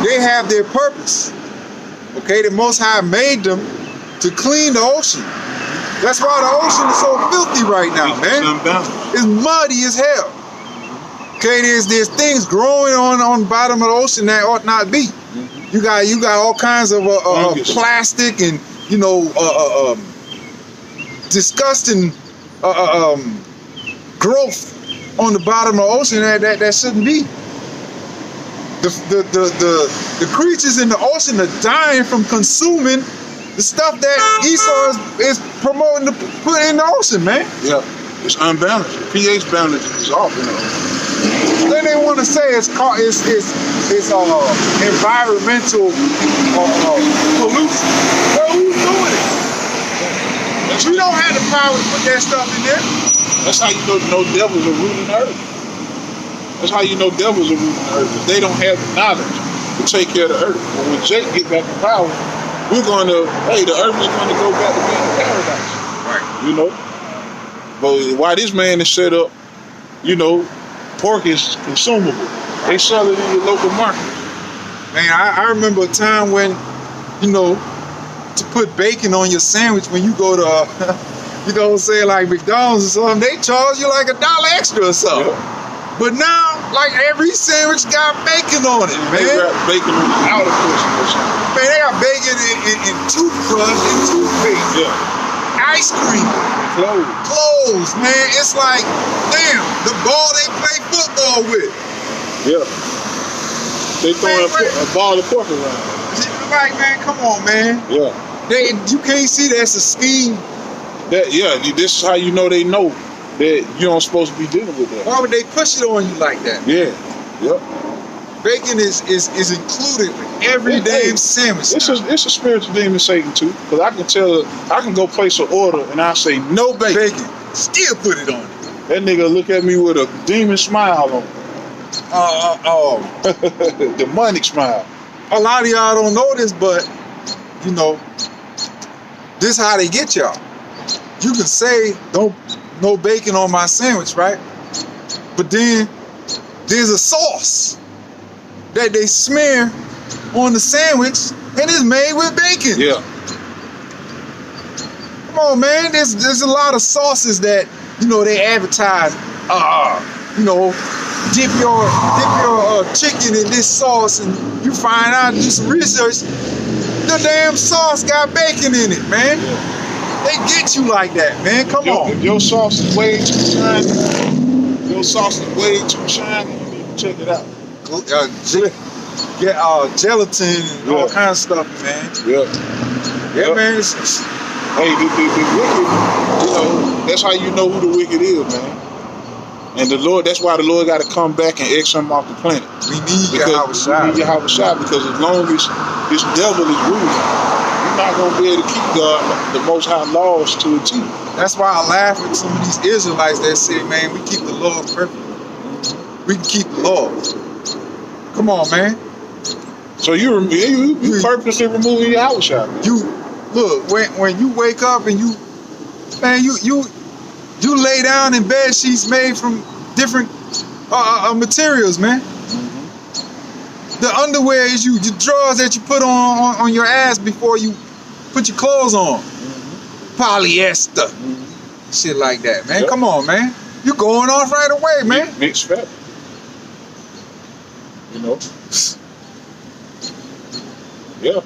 they have their purpose. Okay, the Most High made them to clean the ocean. That's why the ocean is so filthy right now, man. It's muddy as hell. Okay, there's things growing on the bottom of the ocean that ought not be. You got all kinds of plastic and disgusting growth on the bottom of the ocean that shouldn't be. The creatures in the ocean are dying from consuming the stuff that Esau is promoting to put in the ocean, man. Yeah, it's unbalanced. The pH balance is off. Then they want to say it's environmental pollution. Well, who's doing it? We don't have the power to put that stuff in there. That's how you know devils are ruling the earth. That's how you know devils are ruling the earth. If they don't have the knowledge to take care of the earth. But when Jake get back in power, the earth is going to go back to being a paradise. Right. But why this man is set up, pork is consumable. They sell it in your local market. Man, I remember a time when, to put bacon on your sandwich when you go to, like McDonald's or something, they charge you like $1 extra or something. Yeah. But now, like every sandwich got bacon on it, man. They got bacon on the outer portion or something. Man, they got bacon in toothbrush and toothpaste. Yeah. Ice cream. Clothes, man. It's like, damn, the ball they play football with. Yeah. They throwing a ball of pork around. Like, man, come on, man. Yeah. You can't see that's a scheme. This is how you know they know that you don't supposed to be dealing with that. Why would they push it on you like that? Yeah. Yep. Bacon is included with every damn sandwich. It's a spiritual demon Satan too. Because I can go place an order and I say no bacon. Still put it on. That nigga look at me with a demon smile on. Demonic smile. A lot of y'all don't know this, but this is how they get y'all. You can say no bacon on my sandwich, right? But then there's a sauce that they smear on the sandwich and it's made with bacon. Yeah. Come on, man. There's a lot of sauces that they advertise. Dip your chicken in this sauce, and you find out, do some research, the damn sauce got bacon in it, man. Yeah. They get you like that, man. Come on. Your sauce is way too shiny. You need to check it out. Gelatin and all kinds of stuff, man. Yeah, man. Hey, the wicked, that's how you know who the wicked is, man. And that's why the Lord got to come back and X him off the planet. We need Yahweh Shai. Because as long as this devil is ruling, you're not going to be able to keep the Most High laws to a T. That's why I laugh at some of these Israelites that say, man, we keep the law perfect. We can keep the laws. Come on, man. So you purposely removing Yahweh Shai. You look, when you wake up and you lay down in bed sheets made from different materials, man. The underwear is your drawers that you put on your ass before you put your clothes on. Polyester. Shit like that, man. Yep. Come on, man. You going off right away, man. Mixed fabric. Yeah.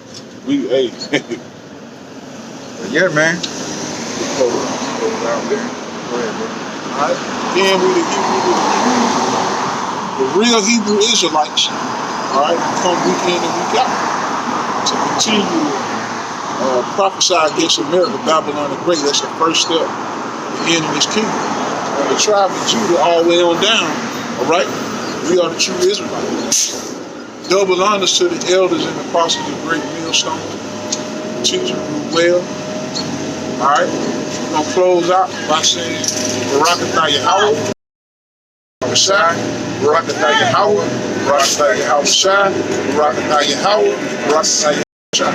Yeah, man. Then the real Hebrew Israelites, come week in and week out to continue to prophesy against America, Babylon the Great. That's the first step in ending this kingdom. From the tribe of Judah all the way on down, we are the true Israelites. Double honors to the elders and apostles of Great Millstone. Teach them well. We're going to close out by saying, Barakatah Yahweh, Shai, Barakatah Yahweh, Barakatah Yahweh Shai, Barakatah Yahweh, Barakatah Yahweh Shai,